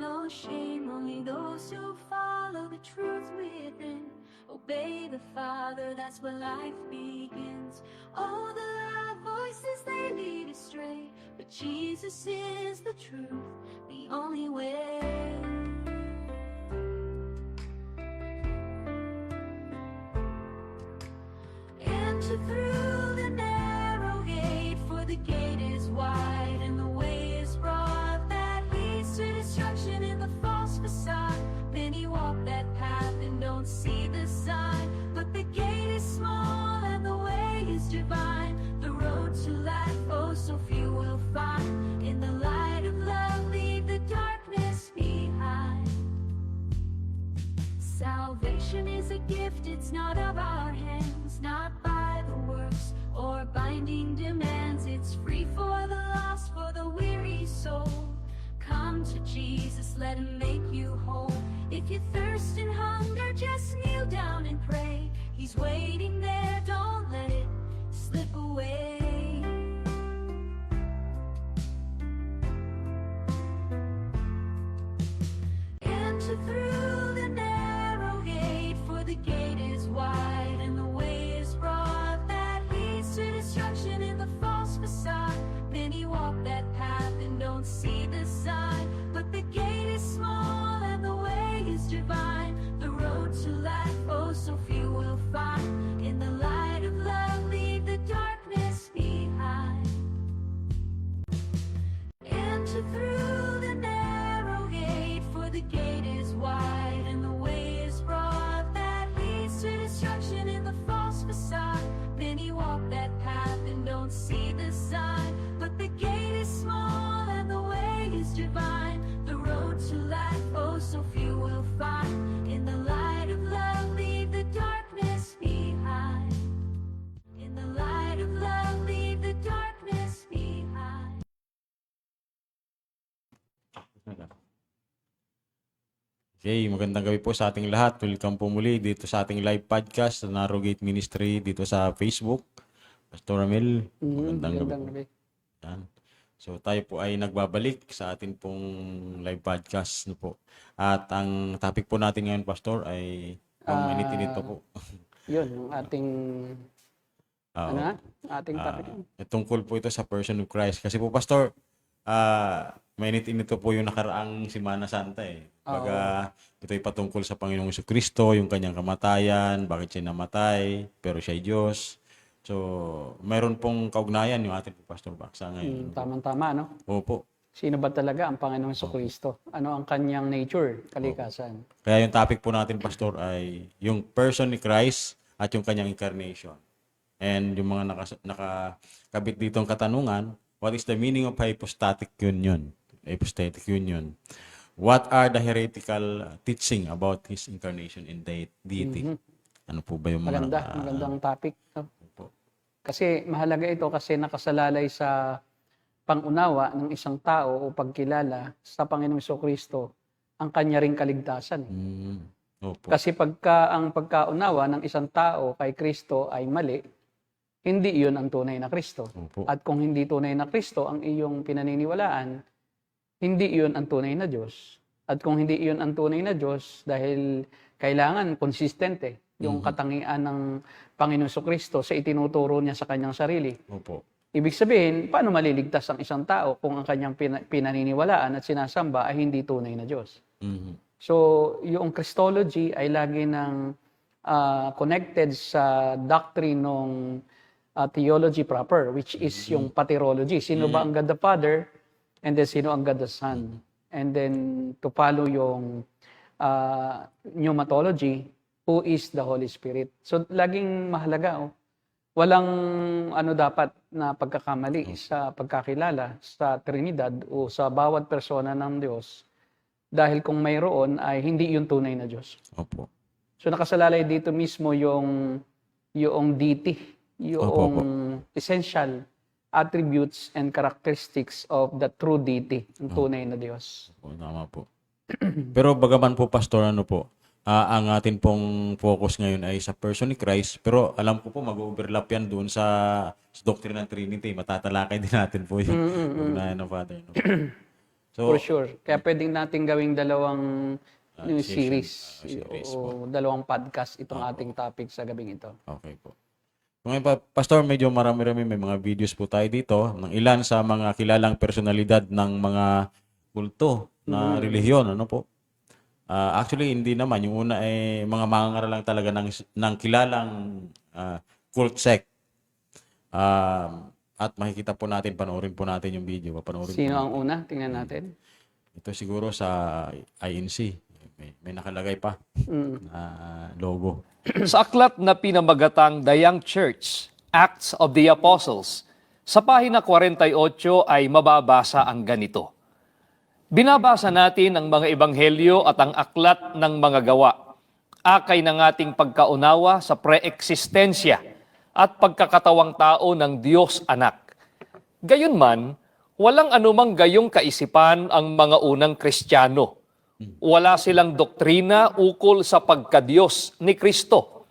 No shame, only those who follow the truth within. Obey the Father, that's where life begins. All the loud voices, they lead astray, but Jesus is the truth, the only way. Enter through the narrow gate, for the gate is wide and the way is broad that leads to destruction in the false facade. Many walk that path and don't see the sign, but the gate is small and the way is divine. The road to life, oh, so few will find. In the light of love, leave the darkness behind. Salvation is a gift, it's not of our hands, not by the works or binding demands. It's free for the lost, for the weary soul. Come to Jesus, let him make you whole. If you thirst and hunger, just kneel down and pray. He's waiting there, don't let it slip away. Enter through the narrow gate, for the gate is wide and the way is broad that leads to destruction in the false facade. Many walk that path and don't see the sign, but the gate is small and the way is divine. The road to life, oh, so few will find. In the light of love, leave the darkness behind. Enter through the narrow gate, for the gate is wide and the way is broad that leads to destruction in the false facade. Many walk that path and don't see the sign, but the gate is small and the way is divine. The road to life, oh, so few will find. In the light of love, leave the darkness behind. In the light of love, leave the darkness behind. Okay, magandang gabi po sa ating lahat. Welcome po muli dito sa ating live podcast sa Narrow Gate Ministry dito sa Facebook. Pastor Ramil, magandang gabi po. gabi. Yan. So tayo po ay nagbabalik sa atin pong live podcast no po. At ang topic po natin ngayon, Pastor, ay mainit-init po. Yun, yung ating, Ah, ano nga? Ating topic. Tungkol po ito sa person of Christ. Kasi po, Pastor, mainit-init po yung nakaraang Semana Santa eh. Baga, ito ay patungkol sa Panginoong Jesucristo, yung kanyang kamatayan, bakit siya namatay, pero siya ay Diyos. So, mayroon pong kaugnayan yung ating Pastor Baksa ngayon. Tamang-tama, no? Opo. Sino ba talaga ang Panginoong Jesucristo? Ano ang kanyang nature, kalikasan? Kaya yung topic po natin, Pastor, ay yung person ni Christ at yung kanyang incarnation. And yung mga nakakabit ditong katanungan, what is the meaning of hypostatic union? Hypostatic union. What are the heretical teaching about His incarnation in deity? Ano po ba yung mga... Magandang topic. No? Opo. Kasi mahalaga ito kasi nakasalalay sa pangunawa ng isang tao o pagkilala sa Panginoong Jesucristo ang kanya ring kaligtasan. Opo. Kasi ang pagkaunawa ng isang tao kay Kristo ay mali, hindi iyon ang tunay na Kristo. Opo. At kung hindi tunay na Kristo ang iyong pinaniniwalaan, hindi iyon ang tunay na Diyos. At kung hindi iyon ang tunay na Diyos, dahil kailangan consistente yung katangian ng Panginoon Jesucristo sa itinuturo niya sa kanyang sarili. Opo. Ibig sabihin, paano maliligtas ang isang tao kung ang kanyang pinaniniwalaan at sinasamba ay hindi tunay na Diyos? So, yung Christology ay lagi ng connected sa doctrine ng theology proper, which is yung paterology. Sino ba ang God the Father? And then, sino ang God the Son? And then, to follow yung pneumatology, who is the Holy Spirit. So, laging mahalaga, walang dapat na pagkakamali sa pagkakilala sa Trinidad o sa bawat persona ng Diyos. Dahil kung mayroon ay hindi yung tunay na Diyos. Opo. So nakasalalay dito mismo yung deity, yung essential attributes and characteristics of the true deity, ang tunay na Diyos. Opo, tama po. Pero bagaman po, Pastor, ang atin pong focus ngayon ay sa person ni Christ, pero alam ko po mag-overlap yan doon sa doctrine ng Trinity. Matatalakay din natin po yung ugnayan ng Father. No? For sure. Kaya pwedeng natin gawing dalawang new session, series, series o dalawang podcast itong ating topic sa gabing ito. Okay po. Kung Pastor, medyo marami-rami may mga videos po tayo dito ng ilan sa mga kilalang personalidad ng mga kulto na relihiyon, ano po? Actually, hindi naman. Yung una ay mga mangangaral lang talaga ng kilalang cult sect. At makikita po natin, panoorin po natin yung video. Panoorin Sino po ang una? Tingnan natin. ito siguro sa INC. May nakalagay pa na logo. Sa aklat na pinamagatang The Young Church, Acts of the Apostles, sa pahina 48 ay mababasa ang ganito. Binabasa natin ang mga ebanghelyo at ang aklat ng mga gawa, akay ng ating pagkaunawa sa pre-eksistensya at pagkakatawang tao ng Diyos Anak. Gayunman, walang anumang gayong kaisipan ang mga unang Kristiyano. Wala silang doktrina ukol sa pagkadiyos ni Kristo.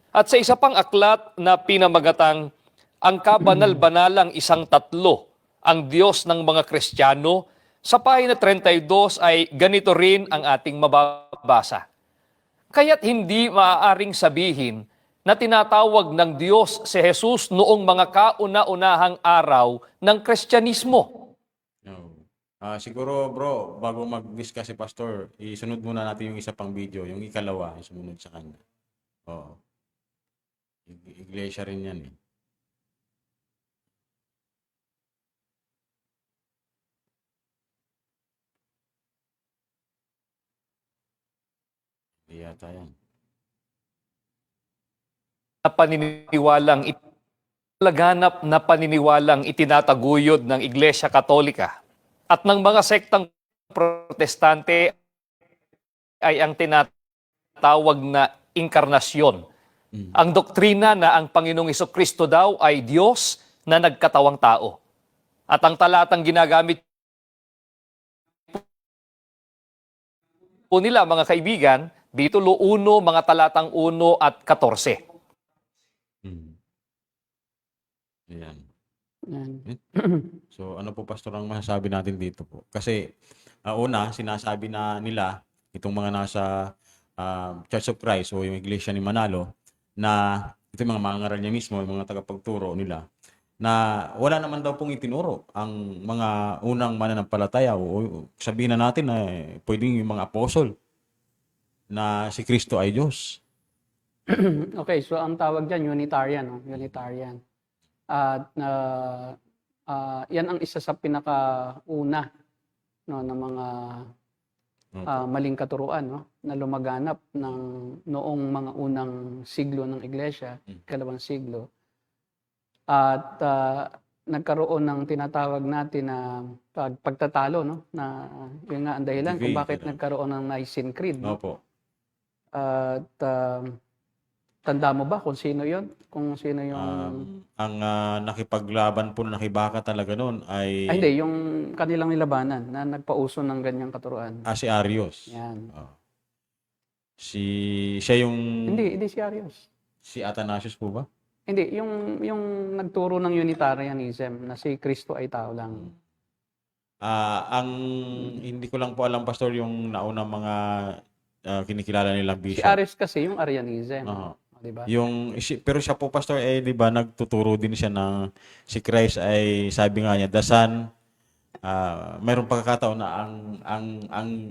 At sa isa pang aklat na pinamagatang ang kabanal-banalang isang tatlo, ang Diyos ng mga Kristiyano, sa pahina 32 ay ganito rin ang ating mababasa. Kaya't hindi maaaring sabihin na tinatawag ng Diyos si Jesus noong mga kauna-unahang araw ng Kristyanismo. Siguro bro, bago mag-discuss si Pastor, isunod muna natin yung isa pang video, yung ikalawa, isunod sa kanya. Oo. Iglesia rin yan eh. Hindi yata yan. Laganap na paniniwalang itinataguyod ng Iglesia Katolika at ng mga sektang protestante ay ang tinatawag na inkarnasyon. Ang doktrina na ang Panginoong Hesukristo daw ay Diyos na nagkatawang tao. At ang talatang ginagamit po nila, mga kaibigan, dito 1, mga talatang 1 at 14. Ayan. Yan. So ano po Pastor ang masasabi natin dito po? Kasi una, sinasabi na nila, itong mga nasa Church of Christ o yung Iglesia ni Manalo, na ito yung mga mangangaral niya mismo, yung mga tagapagturo nila, na wala naman daw pong itinuro ang mga unang mananampalataya o sabihin na natin na pwedeng yung mga apostol na si Kristo ay Diyos. Okay, so ang tawag dyan, Unitarian. No? Unitarian. At yan ang isa sa pinakauna no, ng mga maling katuruan no, na lumaganap ng noong mga unang siglo ng Iglesia, ikalawang siglo. At nagkaroon ng tinatawag natin na pagtatalo, no, na yun nga ang dahilan kung bakit nagkaroon ng Nicene Creed. No? Opo. At tanda mo ba kung sino yon? Kung sino yung... Ang nakipaglaban po, nakibaka talaga noon ay... hindi, yung kanilang nilabanan na nagpauso ng ganyang katuruan. si Arius. Yan. Siya yung... Hindi si Arius. Si Athanasius po ba? Hindi, yung nagturo ng Unitarianism na si Kristo ay tao lang. Hindi ko lang po alam, Pastor, yung naunang mga kinikilala nilang Si bishop. Arius kasi yung Arianism. Diba? Pero siya po, Pastor, di ba, nagtuturo din siya ng si Christ ay, sabi nga niya, the Son, mayroong pagkakataon na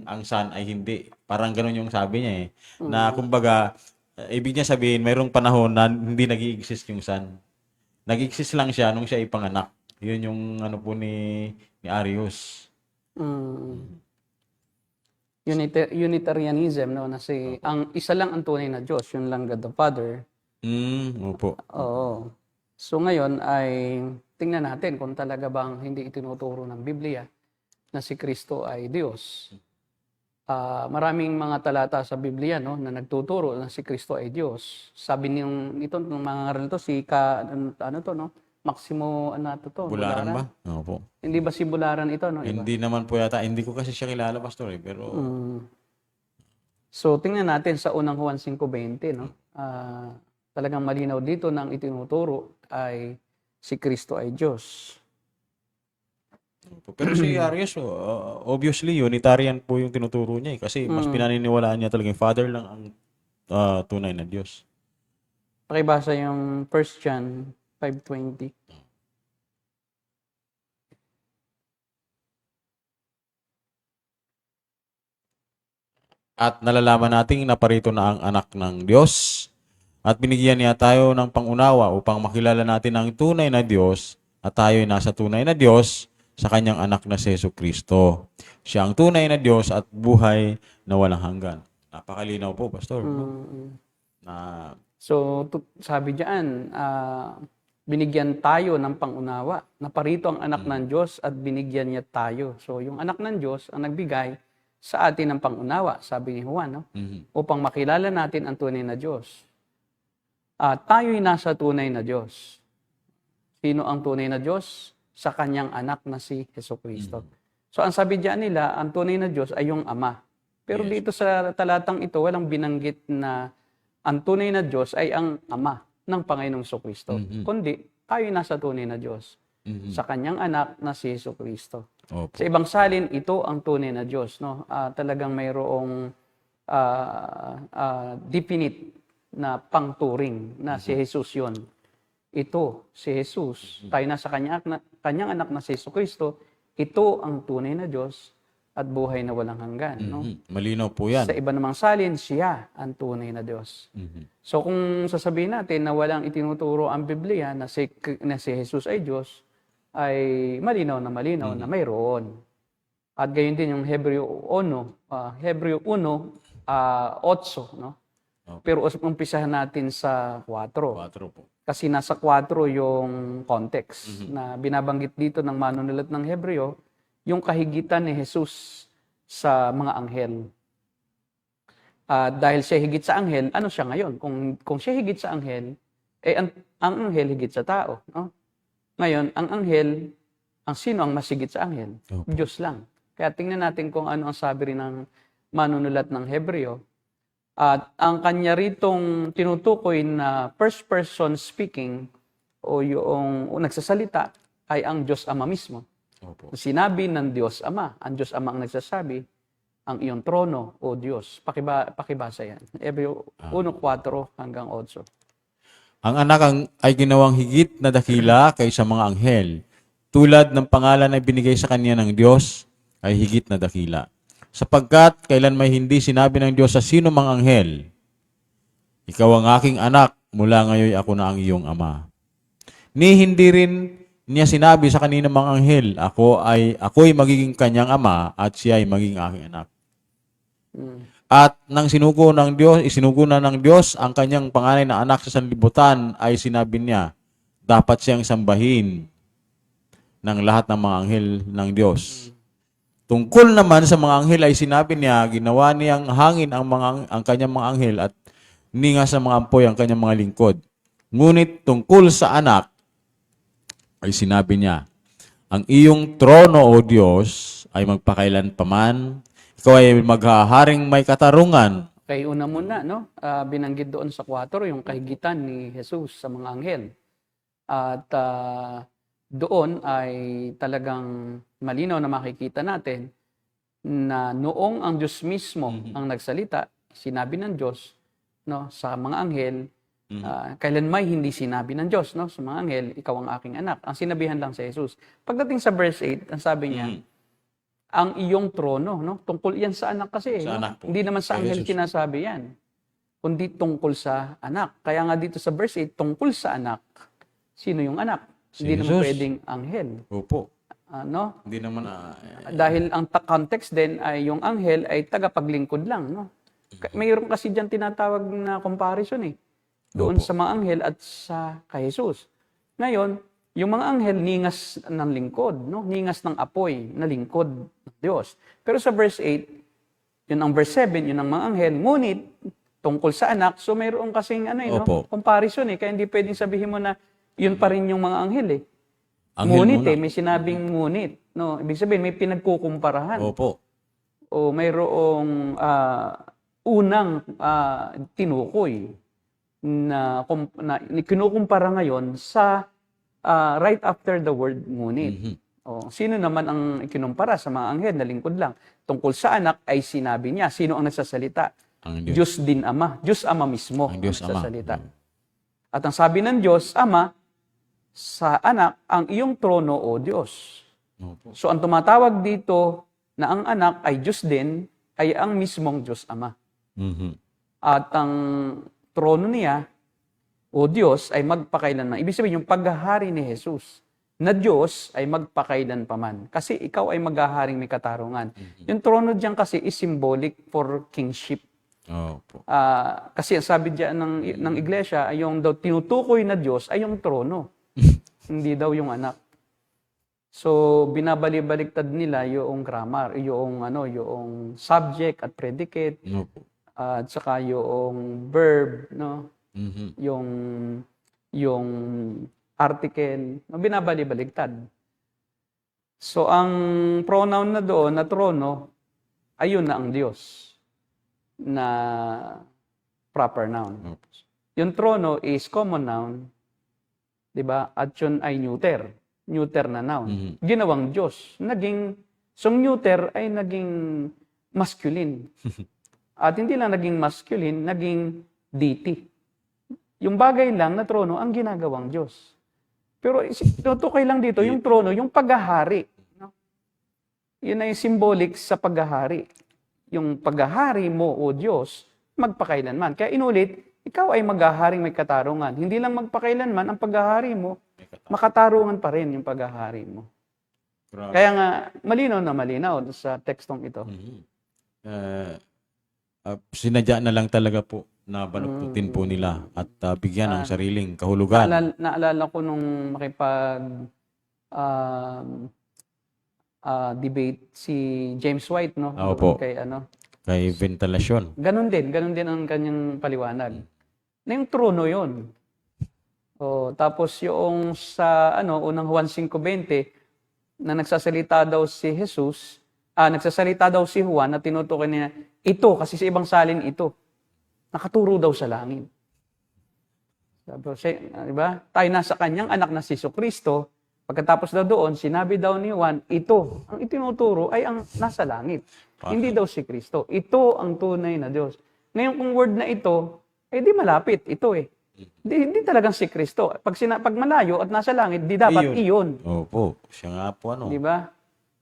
ang Son ay hindi. Parang ganun yung sabi niya eh. Na kumbaga, ibig niya sabihin, mayroong panahon na hindi nag-i-exist yung Son. Nag-exist lang siya nung siya ipanganak. Yun yung ano po ni Arius. Unitarianism, no, na ang isa lang ang tunay na Diyos, yun lang God the Father. Opo. Oo. So ngayon ay tingnan natin kung talaga bang hindi itinuturo ng Biblia na si Kristo ay Diyos. Maraming mga talata sa Biblia no na nagtuturo na si Kristo ay Diyos. Sabi nito ng mga ngaral to Maximo Bularan ba? Opo. Hindi ba si Bularan ito no? Hindi naman po yata. Hindi ko kasi siya kilala, Pastor, pero So tingnan natin sa unang Juan 5:20 no. Talagang malinaw dito nang itinuturo ay si Kristo ay Diyos. Pero si Arius, obviously, Unitarian po yung tinuturo niya eh. Kasi mas pinaniniwalaan niya talaga yung Father lang ang tunay na Diyos. Pakibasa yung 1 John 5:20. At nalalaman nating naparito na ang anak ng Diyos at binigyan niya tayo ng pangunawa upang makilala natin ang tunay na Diyos at tayo'y nasa tunay na Diyos sa kanyang anak na si Jesucristo. Siya ang tunay na Diyos at buhay na walang hanggan. Napakalinaw po, Pastor. No? Na So, sabi diyan, binigyan tayo ng pangunawa. Naparito ang anak ng Diyos at binigyan niya tayo. So, yung anak ng Diyos ang nagbigay sa atin ng pangunawa, sabi ni Juan, no? Upang makilala natin ang tunay na Diyos. Tayo'y nasa tunay na Diyos. Sino ang tunay na Diyos? Sa kanyang anak na si Jesucristo. So, ang sabi diyan nila, ang tunay na Diyos ay yung Ama. Pero dito sa talatang ito, walang binanggit na ang tunay na Diyos ay ang Ama ng Panginoong Jesucristo. Kundi, tayo'y nasa tunay na Diyos. Sa kanyang anak na si Jesucristo. Opo. Sa ibang salin, ito ang tunay na Diyos. No? Talagang mayroong definite na pangturing na si Jesus yon. Ito, si Jesus. Tayo na sa kanyang anak na si Jesucristo. Ito ang tunay na Diyos at buhay na walang hanggan. No? malinaw po yan. Sa iba namang salin, siya ang tunay na Diyos. So kung sasabihin natin na walang itinuturo ang Biblia na si Jesus ay Diyos, ay malinaw na mayroon. At gayon din yung Hebreo 1, 8, no? Pero umpisahan natin sa 4. 4 po. Kasi nasa 4 yung context na binabanggit dito ng manunulat ng Hebreo, yung kahigitan ni Jesus sa mga anghel. Dahil siya higit sa anghel, ano siya ngayon? Kung siya higit sa anghel, ang anghel higit sa tao. No? Ngayon, ang anghel, sino ang mas higit sa anghel? Opo. Diyos lang. Kaya tingnan natin kung ano ang sabi rin ng manunulat ng Hebreo. At ang kanya ritong tinutukoy na first person speaking o yung nagsasalita ay ang Diyos Ama mismo. Opo. Sinabi ng Diyos Ama. Ang Diyos Ama ang nagsasabi, ang iyong trono, O Diyos. Pakibasa yan. Hebreo 1:4 hanggang 8. Ang anak ay ginawang higit na dakila kaysa mga anghel. Tulad ng pangalan na binigay sa kanya ng Diyos ay higit na dakila. Sapagkat kailan may hindi sinabi ng Diyos sa sino mang anghel, ikaw ang aking anak, mula ngayon ako na ang iyong ama. Ni hindi rin niya sinabi sa kanina mang anghel, ako'y magiging kanyang ama at siya ay magiging aking anak. At nang isinugo na ng Diyos ang kanyang panganay na anak sa sanlibutan, ay sinabi niya, dapat siyang sambahin ng lahat ng mga anghel ng Diyos. Tungkol naman sa mga anghel ay sinabi niya, ginawa niyang hangin ang kanyang mga anghel at ninga sa mga ampoy ang kanyang mga lingkod. Ngunit tungkol sa anak ay sinabi niya, ang iyong trono, O Diyos, ay magpakailan paman. Ikaw ay maghaharing may katarungan. Okay, una muna, no? Binanggit doon sa 4 yung kahigitan ni Jesus sa mga anghel. At doon ay talagang malinaw na makikita natin na noong ang Diyos mismo ang nagsalita, sinabi ng Diyos, no, sa mga anghel, kailan may hindi sinabi ng Diyos, no, sa mga anghel, ikaw ang aking anak. Ang sinabihan lang sa Jesus. Pagdating sa verse 8, ang sabi niya, ang iyong trono, no? Tungkol yan sa anak kasi. Sa no? anak po. Hindi naman sa Kay anghel Jesus. kinasabi yan. Kundi tungkol sa anak. Kaya nga dito sa verse 8, tungkol sa anak, sino yung anak? Si Hindi naman Jesus. pwedeng anghel. Opo. No? Hindi naman, Dahil ang context din ay yung anghel ay tagapaglingkod lang. No? Mayroon kasi dyan tinatawag na comparison eh. Doon Opo. sa mga anghel at sa kay Jesus. Ngayon, yung mga anghel ningas ng lingkod, no? Ningas ng apoy na lingkod ng Diyos. Pero sa verse 8, yun ang verse 7, yun ang mga anghel. Ngunit, tungkol sa anak, so mayroon kasing Opo. comparison eh. Kaya hindi pwedeng sabihin mo na yun pa rin yung mga anghel eh. Anghel Ngunit muna. may sinabing ngunit. No? Ibig sabihin, may pinagkukumparahan. Opo. O mayroong unang tinukoy na kinukumpara ngayon sa right after the word ngunit. Sino naman ang ikinumpara sa mga anghel na lingkod lang? Tungkol sa anak ay sinabi niya, sino ang nagsasalita? Ang Diyos din Ama. Diyos Ama mismo Ang ang Diyos Ama. nagsasalita. At ang sabi ng Diyos Ama sa anak, ang iyong trono, O Diyos. Opo. So ang tumatawag dito na ang anak ay Diyos din, ay ang mismong Diyos Ama. Mhm. At ang trono niya, O Diyos, ay magpakailanman. Ibig sabihin, yung paghahari ni Jesus na Diyos ay magpakailan paman. Kasi ikaw ay maghaharing may katarungan. Yung trono diyan kasi is symbolic for kingship. Opo. Kasi ang sabi diyan ng iglesia, ay yung daw tinutukoy na Diyos ay yung trono. Hindi daw yung anak. So, binabali-baliktad nila yung grammar, yung subject at predicate, Opo. at saka yung verb, no? Mhm. Yung article, no, binabali-baligtad. So, ang pronoun na doon, na trono, ayun na ang Diyos na proper noun. Opo. Yung trono is common noun, di ba? At yun ay neuter. Neuter na noun. Ginawang Diyos. So, neuter ay naging masculine. At hindi lang naging masculine, naging deity. Yung bagay lang na trono ang ginagawang Diyos. Pero tutukay lang dito, yung trono, yung paghahari. No? Yun ay symbolic sa paghahari. Yung paghahari mo, O Diyos, magpakailanman. Kaya inulit, ikaw ay maghaharing may katarungan. Hindi lang magpakailanman ang paghahari mo, makatarungan pa rin yung paghahari mo. Grabe. Kaya nga, malinaw na malinaw sa tekstong ito. Sinadya na lang talaga po na baluktutin po nila at bigyan ng sariling kahulugan. Naalala ko nung debate si James White, no? Opo. Kay Kay ventilasyon. ganun din ang kanyang paliwanag. Na yung trono yun. Tapos yung sa unang Juan 5:20 na nagsasalita daw si Jesus, nagsasalita daw si Juan na tinutukoy niya, ito, kasi sa ibang salin ito. Nakaturo daw sa langit. Di ba? Tayo nasa kanyang anak na si Jesucristo. Pagkatapos daw doon, sinabi daw ni Juan, ito, ang itinuturo ay ang nasa langit. Hindi daw si Kristo. Ito ang tunay na Diyos. Ngayon, kung word na ito, di malapit. Ito Hindi talagang si Kristo. Pag malayo at nasa langit, di dapat iyon. Opo. Siya nga po Di ba?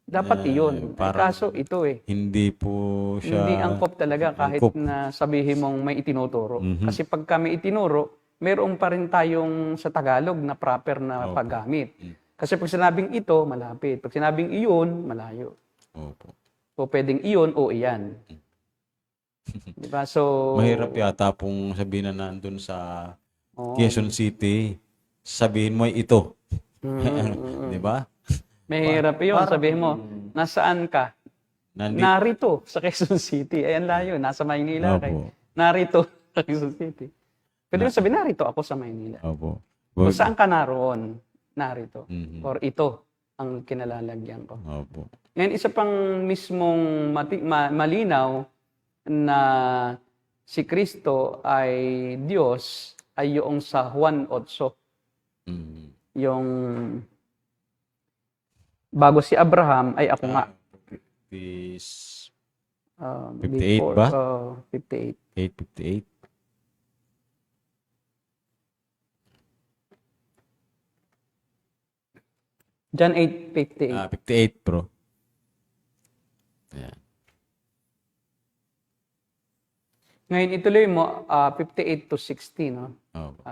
Dapat iyon. parang Kaso ito Hindi po siya... Hindi angkop talaga kahit angkop. na sabihin mong may itinuturo. Mhm. Kasi pag kami itinuro, meron pa rin tayong sa Tagalog na proper na paggamit. Kasi pag sinabing ito, malapit. Pag sinabing iyon, malayo. Opo. O pwedeng iyon o iyan. Diba? So, Mahirap yata pong sabihin na nandun sa Oo. Quezon City, sabihin mo ay ito. Di ba? Mahirap yun. Sabihin mo, nasaan ka? Nandito. Narito sa Quezon City. Ayan layo, nasa Maynila. Opo. Narito sa Quezon City. Pwede mo sabihin, narito ako sa Maynila. Opo. Kung saan ka naroon, narito. Mhm. Or ito ang kinalalagyan ko. Opo. Ngayon, isa pang mismong malinaw na si Kristo ay Diyos ay yung sa Juan 8. Mhm. Yung bago si Abraham ay ako nga. Is 58 ba? 58. 8:58. John 8:58. 58, bro. Ayan. Ngayon, ituloy mo 58 to 60, no? Opo.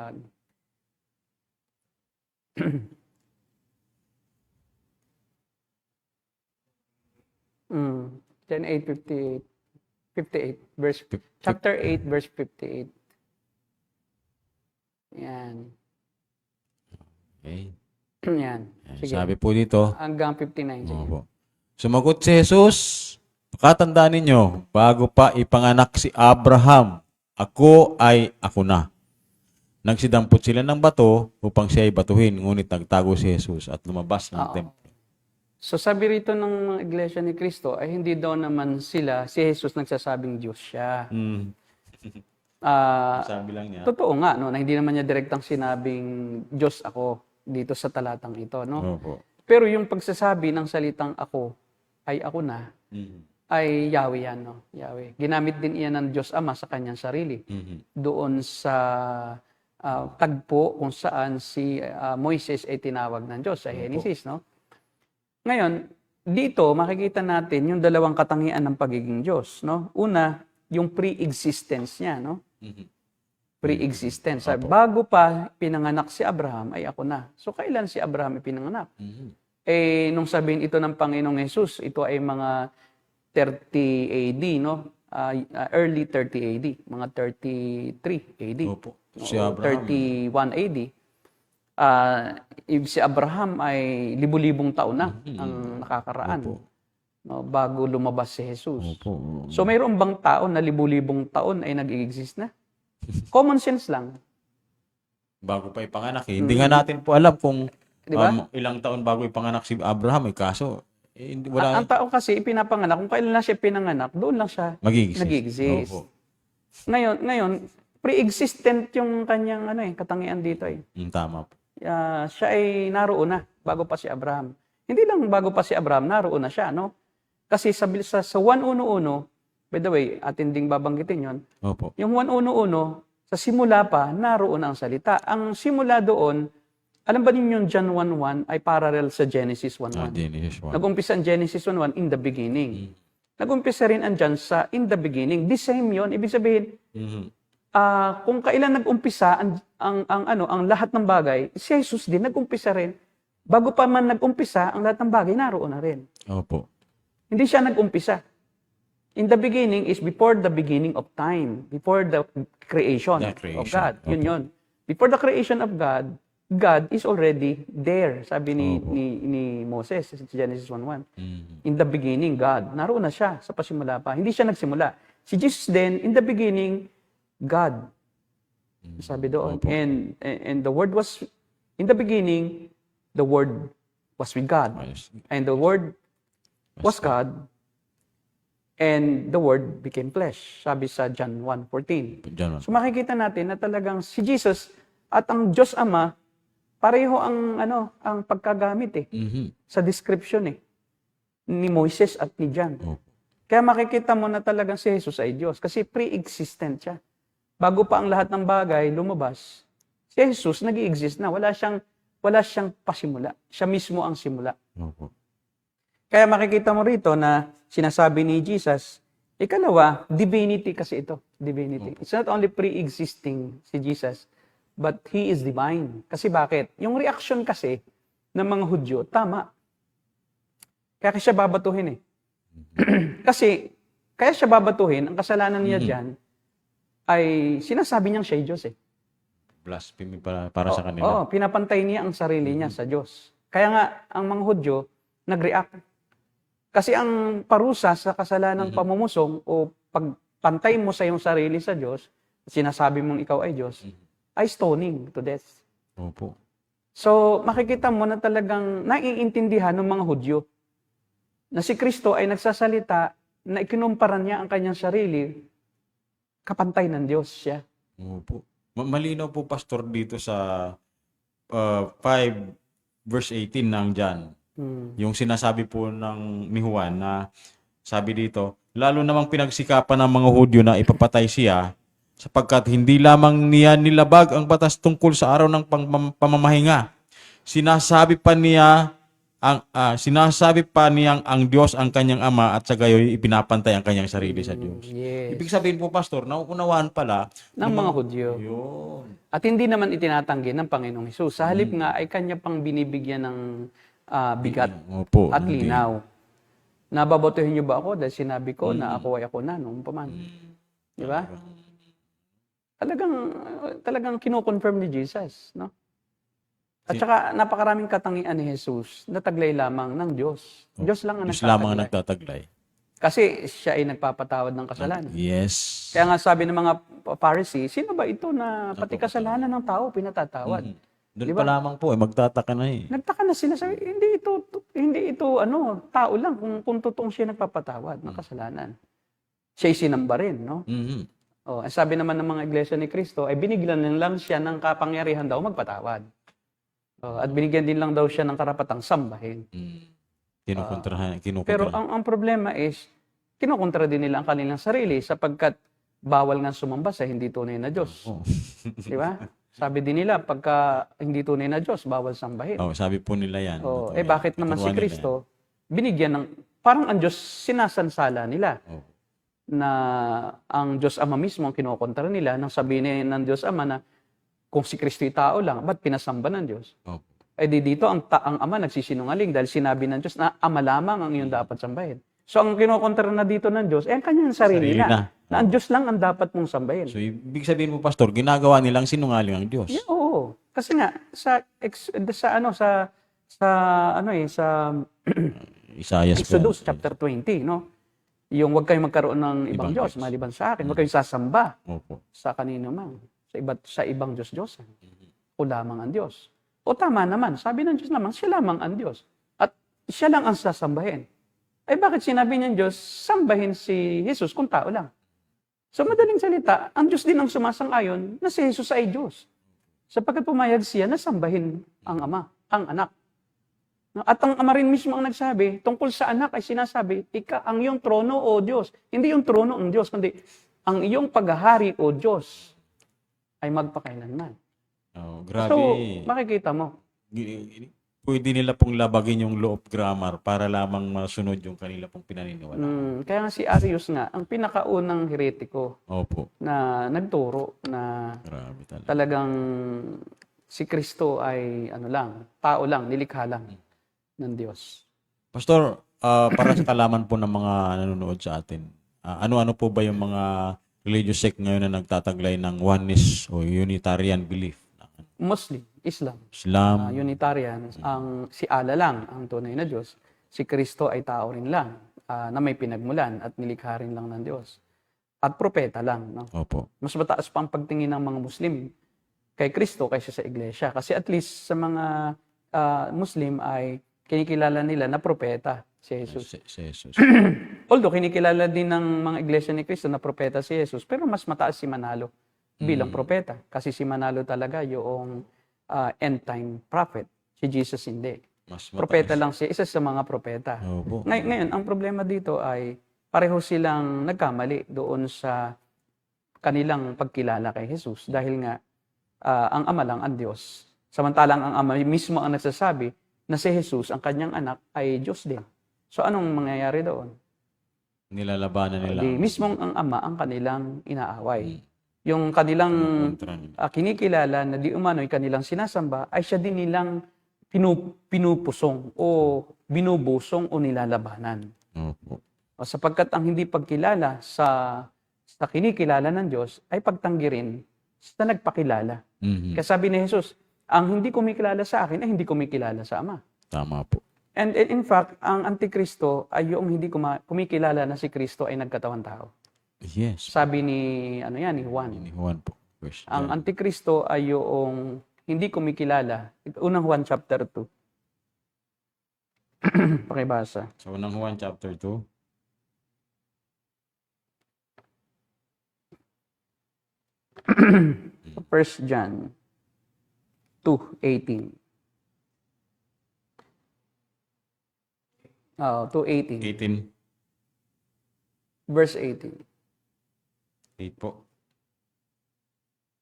John 8:58. 58 verse chapter 8 verse 58. Yan. Okay. Yan. Ayan. Sige. Sabi po dito, Hanggang 59. Sige. opo. Sumagot si Jesus, pakatandaan ninyo, bago pa ipanganak si Abraham, ako ay ako na. Nagsidampot sila ng bato upang siya ay batuhin, ngunit nagtago si Jesus at lumabas ng templo. So sabi rito ng mga iglesia ni Cristo ay hindi daw naman sila, si Jesus nagsasabing Diyos siya. Sabi lang niya. Totoo nga, no, na hindi naman niya direktang sinabing Diyos ako dito sa talatang ito, no? Opo. Pero yung pagsasabi ng salitang ako ay ako na, ay Yahweh yan, no? Yahweh. Ginamit din iyan ng Diyos Ama sa kanyang sarili. Doon sa tagpo kung saan si Moises ay tinawag ng Diyos sa Genesis, no? Ngayon, dito makikita natin yung dalawang katangian ng pagiging Diyos, no? Una, yung pre-existence niya, no? Pre-existence. Bago pa pinanganak si Abraham, ay ako na. So, kailan si Abraham ipinanganak? Eh, nung sabihin ito ng Panginoong Jesus, ito ay mga 30 AD, no? Early 30 AD, mga 33 AD. Opo. Si Abraham. 31 AD. Si Abraham ay libu-libong taon na ang nakakaraan. No, bago lumabas si Jesus. So mayroon bang tao na libu-libong taon ay nag-exist na? Common sense lang. Bago pa ipanganak eh. Hindi nga natin po alam kung Diba? ilang taon bago ipanganak si Abraham. Kaso, hindi, wala. Ang tao kasi ipinapanganak, kung kailan lang siya pinanganak, doon lang siya nag-exist. Opo. Ngayon, pre-existent yung kanyang katangian dito eh. Tama po. Siya ay naroon na bago pa si Abraham. Hindi lang bago pa si Abraham, naroon na siya, no? Kasi sa 1:1, by the way, atin ding babanggitin yon. Opo. Yung 1:1, sa simula pa, naroon ang salita. Ang simula doon, alam ba ninyo yung John 1:1 ay parallel sa Genesis 1:1? Genesis 1. Nag-umpisa ang Genesis 1:1 in the beginning. Nag-umpisa rin ang John sa in the beginning. The same yon. Ibig sabihin, kung kailan nag-umpisa ang lahat ng bagay, si Jesus din nag-umpisa rin. Bago pa man nag-umpisa, ang lahat ng bagay naroon na rin. Opo. Hindi siya nag-umpisa. In the beginning is before the beginning of time, before the creation, of God. Yun yun. Before the creation of God, God is already there, sabi ni Moses sa Genesis 1:1. In the beginning, God. Naroon na siya sa pasimula pa. Hindi siya nagsimula. Si Jesus din, in the beginning, God. Sabi doon. And the Word was, in the beginning, the Word was with God. And the Word was God. And the Word became flesh. Sabi sa John 1:14. So makikita natin na talagang si Jesus at ang Diyos Ama, pareho ang pagkagamit sa description ni Moises at ni John. Kaya makikita mo na talagang si Jesus ay Diyos kasi pre-existent siya. Bago pa ang lahat ng bagay lumabas, si Jesus nag-i-exist na. Wala siyang pasimula. Siya mismo ang simula. Kaya makikita mo rito na sinasabi ni Jesus, ikalawa, divinity kasi ito. Divinity. It's not only pre-existing si Jesus, but He is divine. Kasi bakit? Yung reaction kasi ng mga Hudyo, tama. Kaya siya babatuhin Kasi, kaya siya babatuhin, ang kasalanan niya dyan, ay sinasabi niyang siya ay Diyos Blasphemy para sa kanila. Pinapantay niya ang sarili niya sa Diyos. Kaya nga, ang mga Hudyo, nag-react. Kasi ang parusa sa kasalanang pamumusong o pagpantay mo sa iyong sarili sa Diyos, sinasabi mong ikaw ay Diyos, ay stoning to death. Opo. So, makikita mo na talagang naiintindihan ng mga Hudyo na si Kristo ay nagsasalita na ikinumpara niya ang kanyang sarili, kapantay ng Diyos siya. Opo. Malinaw po, Pastor, dito sa 5 verse 18 ng John. Yung sinasabi po ni Juan na sabi dito, lalo namang pinagsikapan ng mga Hudyo na ipapatay siya sapagkat hindi lamang niya nilabag ang batas tungkol sa araw ng pamamahinga. Sinasabi pa niyang ang Diyos ang kanyang Ama at sa gayoy ipinapantay ang kanyang sarili sa Diyos. Yes. Ibig sabihin po, Pastor, nauunawaan pala Ng mga Hudyo. Yun. At hindi naman itinatanggi ng Panginoong Hesus. Sa halip nga ay kanya pang binibigyan ng bigat Opo, at linaw. Nababotohin niyo ba ako dahil sinabi ko na ako ay ako na noong paman? Di ba? Talagang kino-confirm ni Jesus, no? At saka napakaraming katangian ni Jesus na taglay lamang ng Diyos. Diyos lang ang Diyos lamang ang nagtataglay. nagtataglay. Kasi siya ay nagpapatawad ng kasalanan. Yes. Kaya nga sabi ng mga Pharisee, sino ba ito na pati kasalanan ng tao pinatatawad? Doon Diba? pa lamang po, magtataka na Nagtaka na sila, sabi, hindi ito tao lang kung totoong siya nagpapatawad ng kasalanan. Siya'y sinamba rin, no? Ang sabi naman ng mga iglesia ni Cristo, ay binigyan lang siya ng kapangyarihan daw magpatawad. At binigyan din lang daw siya ng karapatang sambahin. Kinukontrahan. Pero ang problema is, kinukontra din nila ang kanilang sarili sapagkat bawal nga sumamba sa hindi tunay na Diyos. Oh. Di ba? Sabi din nila, pagka hindi tunay na Diyos, bawal sambahin. Oh, sabi po nila yan. Bakit naman si Kristo, binigyan ng, parang ang Diyos sinasansala nila. Oh. Na ang Diyos Ama mismo ang kinokontra nila nang sabihin ng Diyos Ama na kung si Kristo'y tao lang, ba't pinasamba ng Diyos? Oh. Dito ang Ama nagsisinungaling dahil sinabi ng Diyos na Ama lamang ang iyong dapat sambahin. So ang kinokontra na dito ng Diyos, ang kanyang sarili na. Na ang Diyos lang ang dapat mong sambahin. So, ibig sabihin mo, Pastor, ginagawa nilang sinungaling ang Diyos. Yeah, oo. Kasi nga, sa Isaiah Exodus chapter 20, no? Yung huwag kayong magkaroon ng ibang Diyos, maliban sa akin. Huwag kayong sasamba sa kanino man. Sa ibang Diyos-Diyosan. O lamang ang Diyos. O tama naman, sabi ng Diyos lamang, siya lamang ang Diyos. At siya lang ang sasambahin. Bakit sinabi ng Diyos, sambahin si Jesus kung tao lang? So madaling salita, ang Diyos din ang sumasang-ayon na si Jesus ay Diyos. Sapagkat pumayag siya na sambahin ang Ama, ang Anak. At ang Ama rin mismo ang nagsabi, tungkol sa Anak ay sinasabi, ang iyong trono o Diyos. Hindi yung trono ang Diyos, kundi ang iyong paghahari o Diyos ay magpakailanman. Oh, grabe. So, makikita mo. Pwede nila pong labagin yung law of grammar para lamang masunod yung kanila pong pinaniniwalaan. Kaya nga si Arius nga, ang pinakaunang heretiko Opo. na nagturo na Grabe talaga. talagang si Kristo ay tao lang, nilikha lang ng Diyos. Pastor, para sa kalaman po ng mga nanonood sa atin, ano-ano po ba yung mga religious sect ngayon na nagtataglay ng oneness o Unitarian belief? Muslim, Islam, Islam, Unitarian, si Allah lang ang tunay na Diyos. Si Kristo ay tao rin lang na may pinagmulan at nilikha rin lang ng Diyos. At propeta lang. No? Opo. Mas mataas pa ang pagtingin ng mga Muslim kay Kristo kaysa sa iglesia. Kasi at least sa mga Muslim ay kinikilala nila na propeta si Jesus. Si Jesus. Although kinikilala din ng mga iglesia ni Kristo na propeta si Jesus, pero mas mataas si Manalo bilang propeta. Kasi si Manalo talaga yung end time prophet. Si Jesus hindi. Mas Propeta lang siya, isa sa mga propeta. Opo. Ngayon, ang problema dito ay pareho silang nagkamali doon sa kanilang pagkilala kay Jesus dahil nga ang Ama lang ang Diyos. Samantalang ang Ama mismo ang nagsasabi na si Jesus, ang kanyang anak, ay Diyos din. So anong mangyayari doon? Nilalabanan nila. Mismong ang Ama ang kanilang inaaway. Yung kanilang Kontra nila. kinikilala na di umano'y kanilang sinasamba ay siya din nilang pinupusong o binubusong o nilalabanan. Opo. Sapagkat ang hindi pagkilala sa kinikilala ng Diyos ay pagtanggi rin sa nagpakilala. Mhm. Kaya sabi ni Jesus, ang hindi kumikilala sa akin ay hindi kumikilala sa Ama. Tama po. And in fact, ang Antikristo ay yung hindi kumikilala na si Kristo ay nagkatawan tao. Yes. Sabi ni Juan. Ni Juan po. Ang Antikristo ay yung hindi kumikilala. Unang Juan chapter 2. Pakibasa. So, unang Juan chapter 2. First John 2:18. 2:18. 18. Verse 18. 8 po.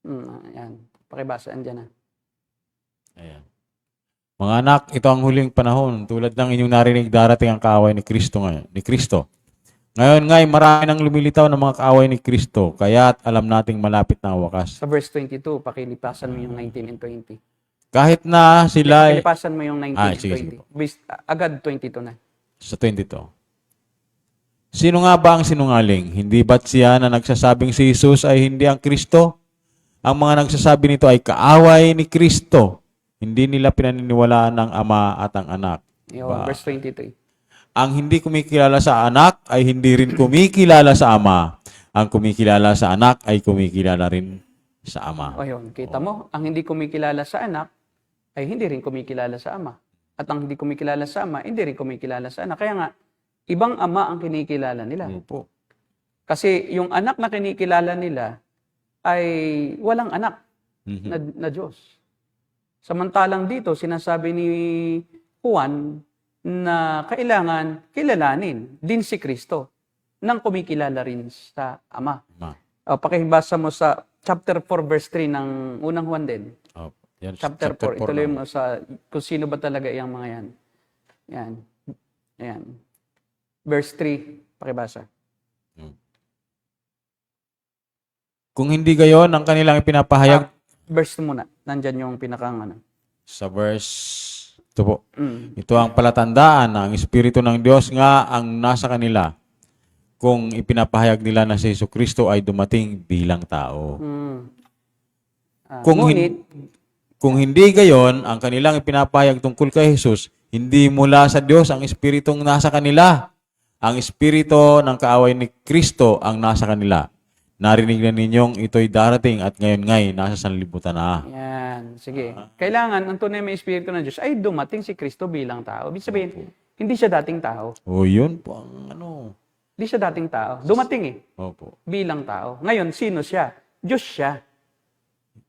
Ayan. Pakibasa. Andyan na. Ayan. Mga anak, ito ang huling panahon. Tulad ng inyong narinig, darating ang kaaway ni Kristo ngayon. Ngayon nga'y marami nang lumilitaw ng mga kaaway ni Kristo, kaya't alam nating malapit na ang wakas. Sa verse 22, pakilipasan mo yung 19 and 20. Kahit na sila Pakilipasan mo yung 19 and sige, 20. Agad 22 na. sa 22. Sino nga ba ang sinungaling? Hindi ba't siya na nagsasabing si Jesus ay hindi ang Kristo? Ang mga nagsasabi nito ay kaaway ni Kristo. Hindi nila pinaniniwalaan ng Ama at ang Anak. Verse 23. Ang hindi kumikilala sa Anak ay hindi rin kumikilala sa Ama. Ang kumikilala sa Anak ay kumikilala rin sa Ama. Ayun, kita mo, ang hindi kumikilala sa Anak ay hindi rin kumikilala sa Ama. At ang hindi kumikilala sa Ama, hindi rin kumikilala sa Anak. Kaya nga, ibang Ama ang kinikilala nila. Opo. Kasi yung anak na kinikilala nila ay walang anak na Diyos. Samantalang dito, sinasabi ni Juan na kailangan kilalanin din si Kristo nang kumikilala rin sa Ama. Pakibasa mo sa chapter 4 verse 3 ng unang Juan din. Yan, Chapter 4. 4 Ituloy lang. mo sa kung sino ba talaga yung mga yan. Yan. Ayan. Verse 3, pakibasa. Kung hindi gayon, ang kanilang ipinapahayag Verse 2 muna. Nandyan yung pinakang ano. sa verse ito po. Ito ang palatandaan na ang Espiritu ng Diyos nga ang nasa kanila kung ipinapahayag nila na si Jesucristo ay dumating bilang tao. Kung hindi gayon, ang kanilang ipinapahayag tungkol kay Jesus, hindi mula sa Diyos ang Espiritong nasa kanila. Ang Espiritu ng kaaway ni Kristo ang nasa kanila. Narinig na ninyong ito'y darating at ngayon ngay nasa sanlibutan na. Yan. Sige. Kailangan, ang tunay may Espiritu ng Diyos ay dumating si Kristo bilang tao. Ibig sabihin, hindi siya dating tao. Yun po ang ano. Hindi siya dating tao. Dumating Opo. bilang tao. Ngayon, sino siya? Diyos siya.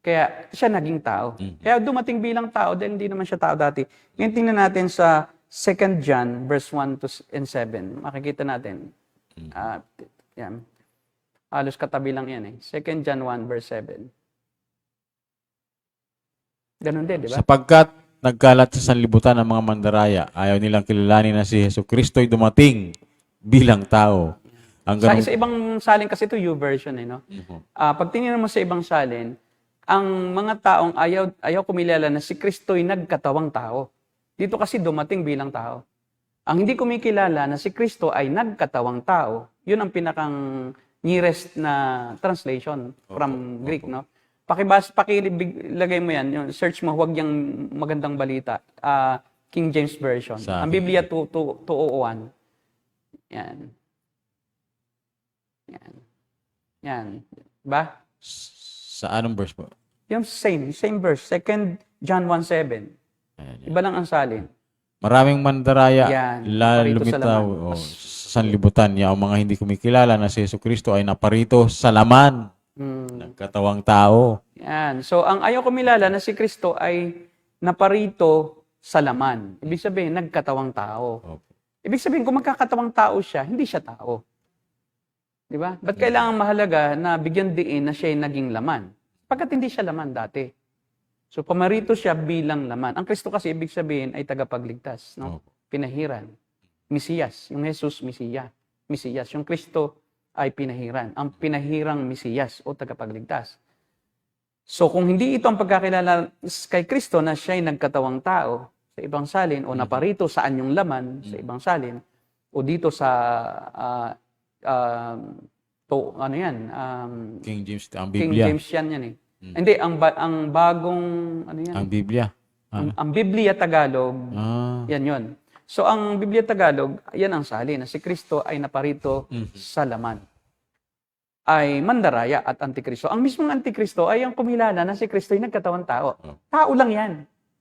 Kaya siya naging tao. Kaya dumating bilang tao dahil hindi naman siya tao dati. Ngayon tingnan natin sa 2 John verse 1 and 7. Makikita natin. Yan. Halos katabi lang yan 2 John 1 verse 7. Ganun din, di ba? Sapagkat nagkalat sa sanlibutan ng mga mandaraya, ayaw nilang kilalanin na si Jesucristo'y dumating bilang tao. Ang ganun, Sa ibang salin kasi ito, YouVersion, no? Pag tinignan mo sa ibang salin, ang mga taong ayaw kumilala na si Kristo'y nagkatawang tao. Dito kasi dumating bilang tao. Ang hindi kumikilala na si Kristo ay nagkatawang tao, yun ang pinakang nearest na translation from Greek, no? Pakilagay mo yan, yung search mo, huwag yung magandang balita. King James Version. Ang Biblia 201. Yan. Yan. Yan. Ba? sa anong verse po? Yung same verse. 2 John 1:7. Iba lang ang salin. Maraming mandaraya Yan, lumitaw naparito sa sanlibutan niya. Ang mga hindi kumikilala na si Jesucristo ay naparito sa laman. Nagkatawang tao. Yan. So, ang ayaw kumilala na si Kristo ay naparito sa laman. Ibig sabihin, nagkatawang tao. Ibig sabihin, kung magkakatawang tao siya, hindi siya tao. Di ba? Ba't kailangan mahalaga na bigyan diin na siya ay naging laman? Pagkat hindi siya laman dati. So, pamarito siya bilang laman. Ang Kristo kasi, ibig sabihin, ay tagapagligtas. No? Pinahiran. Mesiyas. Yung Jesus, Mesiyas. Yung Kristo ay pinahiran. Ang pinahirang Mesiyas o tagapagligtas. So, kung hindi ito ang pagkakilala kay Kristo na siya ay nagkatawang tao sa ibang salin o naparito sa anyong laman sa ibang salin o dito sa King James, ang King Biblia. James yan eh. Hindi, ang bagong, ano yan? Ang Biblia. Ang Biblia Tagalog, yan yon. So, ang Biblia Tagalog, yan ang salin, na si Kristo ay naparito sa laman. Ay mandaraya at antikristo. Ang mismong antikristo ay ang kumilala na si Kristo ay nagkatawang tao. Tao lang yan.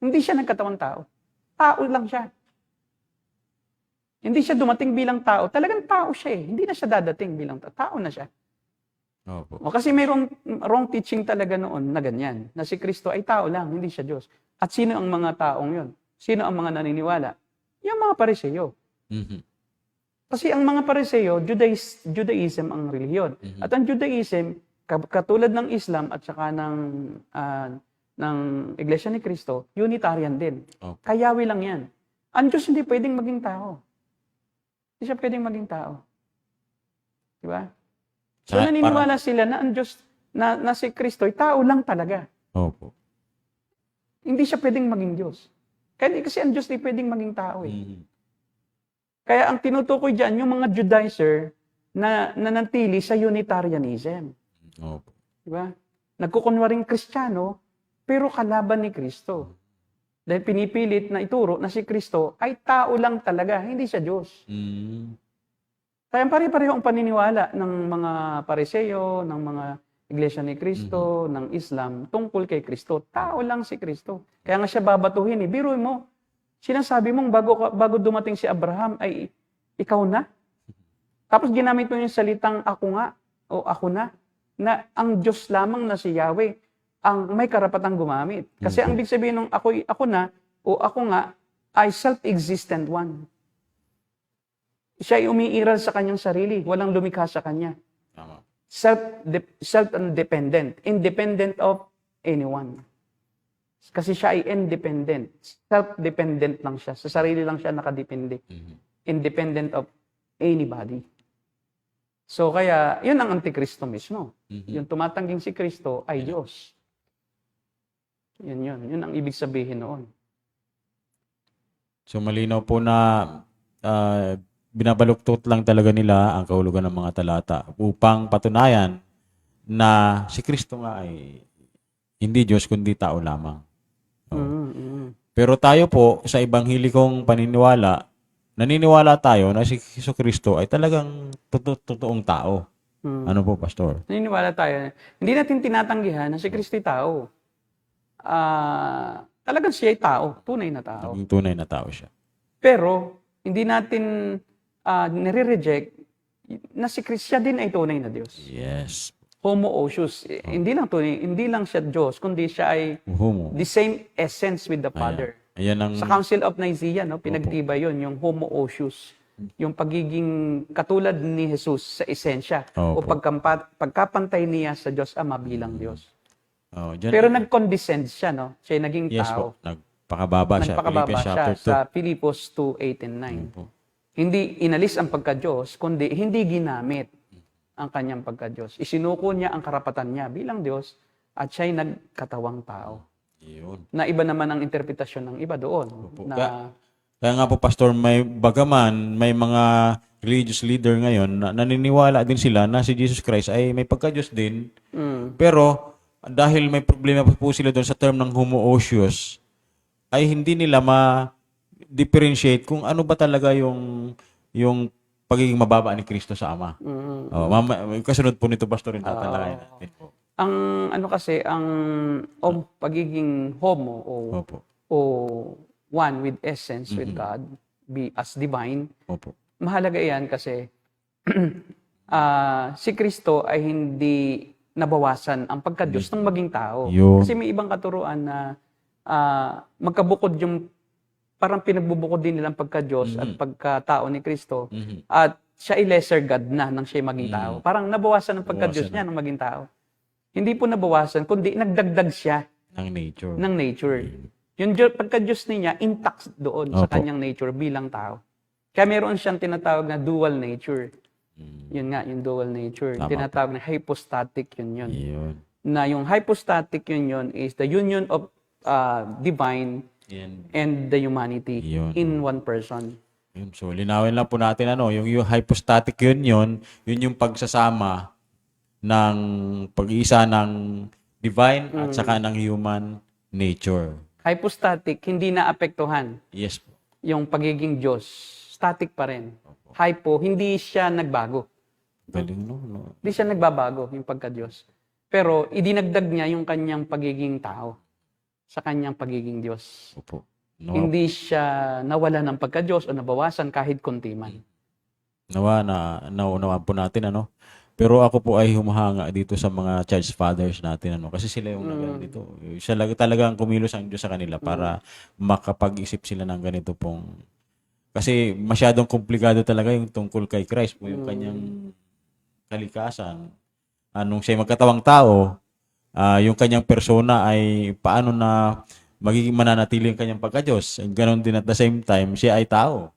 Hindi siya nagkatawang tao. Tao lang siya. Hindi siya dumating bilang tao. Talagang tao siya eh. Hindi na siya dadating bilang tao. Tao na siya. O kasi mayroong wrong teaching talaga noon na ganyan. Na si Kristo ay tao lang, hindi siya Diyos. At sino ang mga taong yon? Sino ang mga naniniwala? Yung mga Pariseyo. Kasi ang mga Pariseyo, Judaism ang relihiyon. At ang Judaism, katulad ng Islam at saka ng Iglesia ni Cristo, Unitarian din. Kayawi lang yan. Ang Diyos hindi pwedeng maging tao. Hindi siya pwedeng maging tao. Diba? So naniniwala sila na ang Diyos, na si Kristo ay tao lang talaga. Opo. Hindi siya pwedeng maging Diyos. Kasi ang Diyos di pwedeng maging tao eh. Kaya ang tinutukoy dyan, yung mga Judaizer na nanatili sa Unitarianism. Diba? Nagkukunwaring Kristiyano, pero kalaban ni Kristo. Dahil pinipilit na ituro na si Kristo ay tao lang talaga, hindi siya Diyos. Kaya pare-pareho ang paniniwala ng mga Pariseo, ng mga Iglesia ni Cristo, ng Islam, tungkol kay Kristo. Tao lang si Kristo. Kaya nga siya babatuhin eh. Biruin mo, sinasabi mong bago dumating si Abraham ay ikaw na. Tapos ginamit mo yung salitang ako nga o ako na ang Diyos lamang na si Yahweh ang may karapatang gumamit. Kasi ang ibig sabihin ng ako na, o ako nga, ay self-existent one. Siya ay umiiral sa kanyang sarili. Walang lumikha sa kanya. Tama. Self-dependent. Independent of anyone. Kasi siya ay independent. Self-dependent lang siya. Sa sarili lang siya nakadepende. Independent of anybody. So kaya, yun ang Antikristo mismo. Yung tumatangging si Kristo ay Diyos. Yun. Yun ang ibig sabihin noon. So malinaw po na binabaluktot lang talaga nila ang kahulugan ng mga talata upang patunayan na si Kristo nga ay hindi Diyos kundi tao lamang. Pero tayo po sa ebanghelikong paniniwala, naniniwala tayo na si Jesucristo ay talagang totoong tao. Ano po, Pastor? Naniniwala tayo. Hindi natin tinatanggihan na si Kristo ay tao. Talagang siya ay tao. Tunay na tao. Naging tunay na tao siya. Pero, hindi natin nire-reject na si Kristo siya din ay tunay na Diyos. Yes. Homoousios. Hindi lang siya Diyos, kundi siya ay Homo. the same essence with the Father. Ayan ang Sa Council of Nicaea, no, pinagtibay yun, yung homoousios. Yung pagiging katulad ni Jesus sa esensya o Opo. pagkapantay niya sa Diyos Ama bilang Diyos. dyan, Pero nag-condescend siya, no? Siya ay naging yes tao. po. Nagpakababa siya. Nagpakababa Philippians siya chapter sa Pilipos 2:8 and 9. Opo. Hindi inalis ang pagka-Diyos, kundi hindi ginamit ang kanyang pagka-Diyos. Isinuko niya ang karapatan niya bilang Diyos at siya'y nagkatawang tao. Yun. Na iba naman ang interpretasyon ng iba doon. Na, Kaya nga po, Pastor, may mga religious leader ngayon na naniniwala din sila na si Jesus Christ ay may pagka-Diyos din. Pero dahil may problema po sila doon sa term ng homoousios, ay hindi nila ma-differentiate kung ano ba talaga yung pagiging mababa ni Kristo sa Ama. Kasunod po nito, Pastor, yung tatalakayin natin po. ang ano kasi, ang pagiging homo Opo. o one with essence with God, be as divine, Opo. mahalaga yan kasi si Kristo ay hindi nabawasan ang pagka-Diyos ng maging tao. Yun. Kasi may ibang katuruan na magkabukod yung parang pinagbubukod din nilang pagka-Diyos at pagka-tao ni Kristo at siya ay lesser God na nang siya maging tao. Parang nabawasan ang pagka-Diyos niya nang maging tao. Hindi po nabawasan, kundi nagdagdag siya Ng nature. ng nature. Yung pagka-Diyos niya, intact doon sa kanyang nature bilang tao. Kaya meron siyang tinatawag na dual nature. Yun nga, yung dual nature. Tama Tinatawag na hypostatic yun. Yun. Na yung hypostatic yun is the union of divine Yan. and the humanity Yun. in one person. Yun. So, linawin lang po natin, yung hypostatic yun yung pagsasama ng pag-iisa ng divine at saka ng human nature. Hypostatic, hindi naapektuhan Yes po. yung pagiging Diyos. Static pa rin. Hypo, hindi siya nagbago. Galing, no? Hindi siya nagbabago yung pagka-Diyos. Pero idinagdag niya yung kanyang pagiging tao sa kanyang pagiging Diyos. Opo. No, Hindi siya nawala ng pagka-Diyos o nabawasan kahit konti man. naunawaan po natin, Pero ako po ay humahanga dito sa mga church fathers natin, Kasi sila yung dito. Siya talagang kumilos ang Diyos sa kanila para makapag-isip sila ng ganito pong. Kasi masyadong komplikado talaga yung tungkol kay Christ po, yung kanyang kalikasan. Anong siya magkatawang tao, yung kanyang persona ay paano na magiging mananatili yung kanyang pagka-Diyos. Ganon din at the same time, siya ay tao.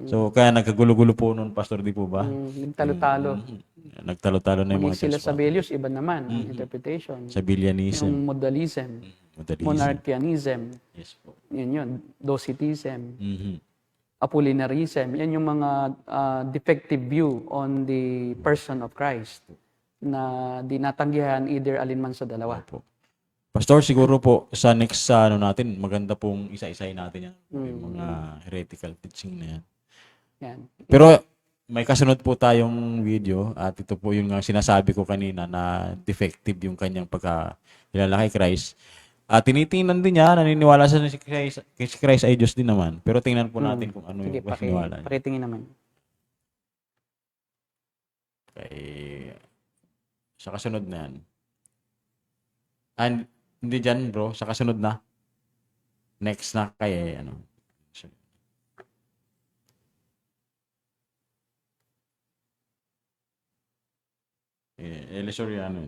So, kaya nagkagulo-gulo po nun, Pastor, di po ba? Nagtalo-talo. Nagtalo-talo na yung Maging mga sila church sa Sabellius, iba naman ang interpretation. sa Billianism. Yung modalism, Modernism. monarchianism, Yes po. yun, Docetism, Mhm. Apollinarism, yan yung mga defective view on the person of Christ na dinatanggihan either alinman sa dalawa. Opo. Pastor, siguro po sa next natin, maganda pong isa-isahin natin yan. Yung mga heretical teaching na yan. Yan. Pero may kasunod po tayong video at ito po yung sinasabi ko kanina na defective yung kanyang pagkakilala kay Christ. At tinitingnan din niya, naniniwala siya na si Christ ay Diyos din naman. Pero tingnan po natin kung ano Sige, yung paniniwala niya. pakitingin naman. Sa kasunod na yan. And, hindi dyan, bro. Sa kasunod na. Next na kay, ano. Soriano.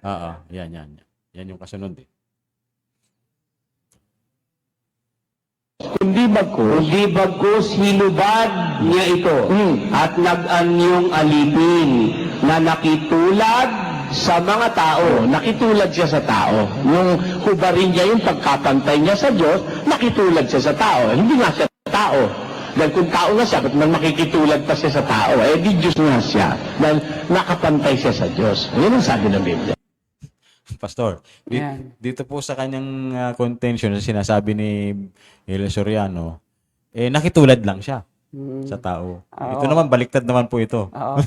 Oo, yan. Yan yung kasunod eh. Kundi bagkus hinubad niya ito at nag-anyong alipin na nakitulad sa mga tao. Nakitulad siya sa tao. Yung hubarin niya, yung pagkapantay niya sa Diyos, nakitulad siya sa tao. Hindi nga siya tao. Dahil kung tao nga siya, ba't makikitulad pa siya sa tao? Eh, di Diyos nga siya. Dahil nakapantay siya sa Diyos. Yan ang sabi ng Biblia. Pastor, Yan. dito po sa kanyang contention na sinasabi ni El Soriano, nakitulad lang siya sa tao. Ito naman, baliktad naman po ito. Oo.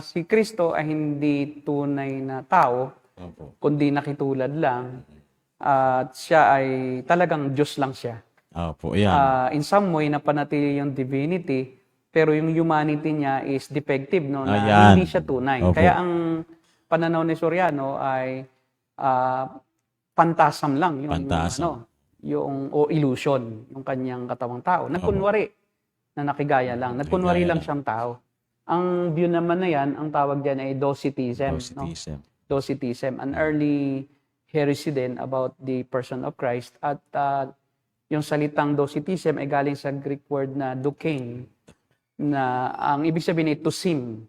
Si Kristo ay hindi tunay na tao, Opo. kundi nakitulad lang. At siya ay talagang Diyos lang siya. Opo, yan. In some way, napanatili yung divinity, pero yung humanity niya is defective, no? Na Ayan. hindi siya tunay. Opo. Kaya ang pananaw ni Soriano ay pantasam lang yung Pantasam. o illusion yung kanyang katawang tao. Nagkunwari na nakigaya lang. Nagkunwari lang siyang tao. Ang view naman na yan, ang tawag diyan ay Docetism, no? Gnosticism. Docetism, an early heresy din about the person of Christ. At yung salitang Docetism ay galing sa Greek word na dokein, na ang ibig sabihin ay to seem.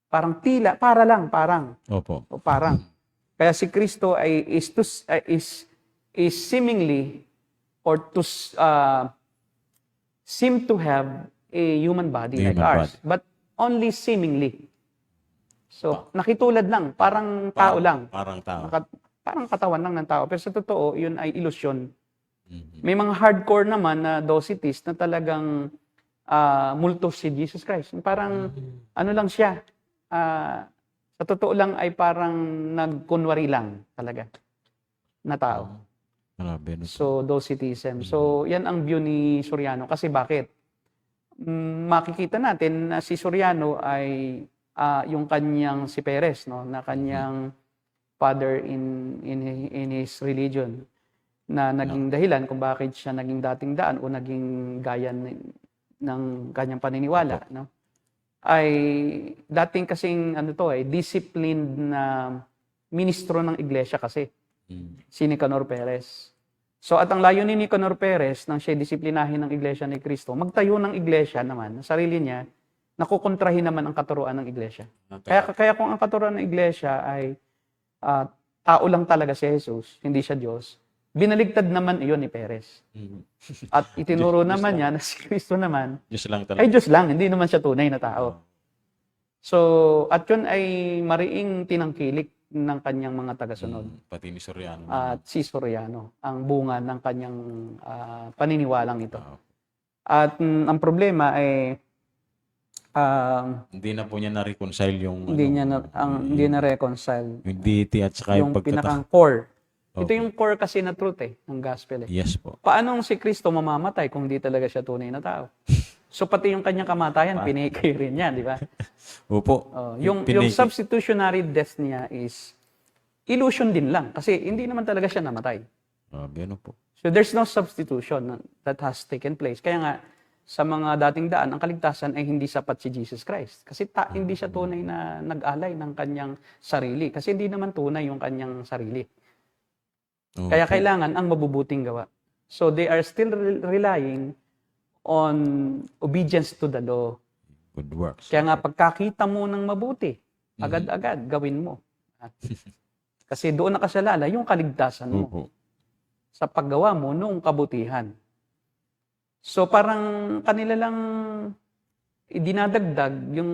Parang tila, parang. Opo. O parang. Kaya si Kristo ay is seemingly or to seem to have a human body like Human ours, but only seemingly. So, nakitulad lang, parang tao lang. Parang tao. Parang katawan lang ng tao. Pero sa totoo, yun ay ilusyon. Mhm. May mga hardcore naman na Docetists na talagang multo si Jesus Christ. Parang ano lang siya, sa totoo lang ay parang nagkunwari lang talaga na tao. Grabe, no? So, Docetism. So, yan ang view ni Soriano. Kasi bakit? Makikita natin na si Soriano ay yung kanyang si Perez, no, na kanyang father in his religion, na naging dahilan kung bakit siya naging dating daan o naging gaya ng kanyang paniniwala, no? Ay dating kasing disciplined na ministro ng iglesia kasi si Nicanor Perez. So at ang layunin ni Nicanor Perez nang siya disiplinahin ng iglesia ni Cristo, magtayo ng iglesia naman, sarili niya, nakukontrahin naman ang katuruan ng iglesia. Kaya kung ang katuruan ng iglesia ay tao lang talaga si Jesus, hindi siya Diyos, binaligtad naman iyon ni Perez. At itinuro naman niya na si Kristo naman Diyos lang talaga. ay Diyos lang, hindi naman siya tunay na tao. So, at yun ay mariing tinangkilik ng kanyang mga tagasunod. Pati ni Soriano. At si Soriano, ang bunga ng kanyang paniniwalang ito. At ang problema ay Hindi na po niya na-reconcile yung hindi na reconcile yung deity at saka yung pagkata- pinakang core. Ito Okay. yung core kasi na truth ng gospel. Yes po. Paano si Kristo mamamatay kung di talaga siya tunay na tao? So pati yung kanyang kamatayan, pinigay rin niya, di ba? Opo. Yung substitutionary death niya is illusion din lang kasi hindi naman talaga siya namatay. Ano po. So there's no substitution that has taken place. Kaya nga, sa mga dating daan, ang kaligtasan ay hindi sapat si Jesus Christ. Kasi hindi siya tunay na nag-alay ng kanyang sarili. Kasi hindi naman tunay yung kanyang sarili. Kaya kailangan ang mabubuting gawa. So they are still relying on obedience to the law. Good works. Kaya nga pagkakita mo ng mabuti, agad-agad gawin mo. Kasi doon nakasalala yung kaligtasan mo Opo. sa paggawa mo noong kabutihan. So parang kanila lang idinadagdag yung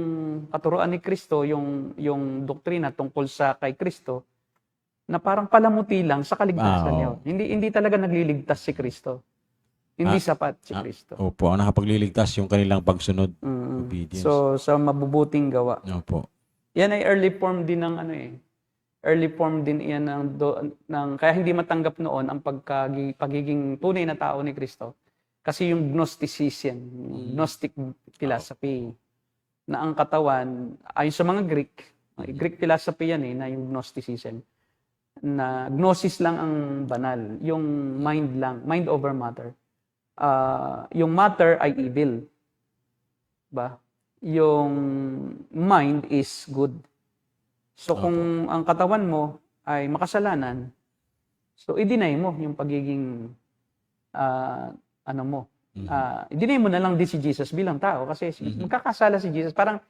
katuruan ni Kristo, yung doktrina tungkol sa kay Kristo, na parang palamuti lang sa kaligtasan niya. Hindi talaga nagliligtas si Kristo. Hindi sapat si Kristo. Opo, ang nakapagliligtas yung kanilang pagsunod. Obedience. So sa mabubuting gawa. Opo. Yan ay early form din ng early form din yan ng kaya hindi matanggap noon ang pagiging tunay na tao ni Kristo. Kasi yung Gnosticism, Gnostic philosophy, na ang katawan, ayon sa mga Greek philosophy yan na yung Gnosticism, na gnosis lang ang banal, yung mind lang, mind over matter. Yung matter ay evil. Ba? Yung mind is good. So kung ang katawan mo ay makasalanan, so i-deny mo yung pagiging i-deny mo na lang din si Jesus bilang tao kasi magkakasala si Jesus. Parang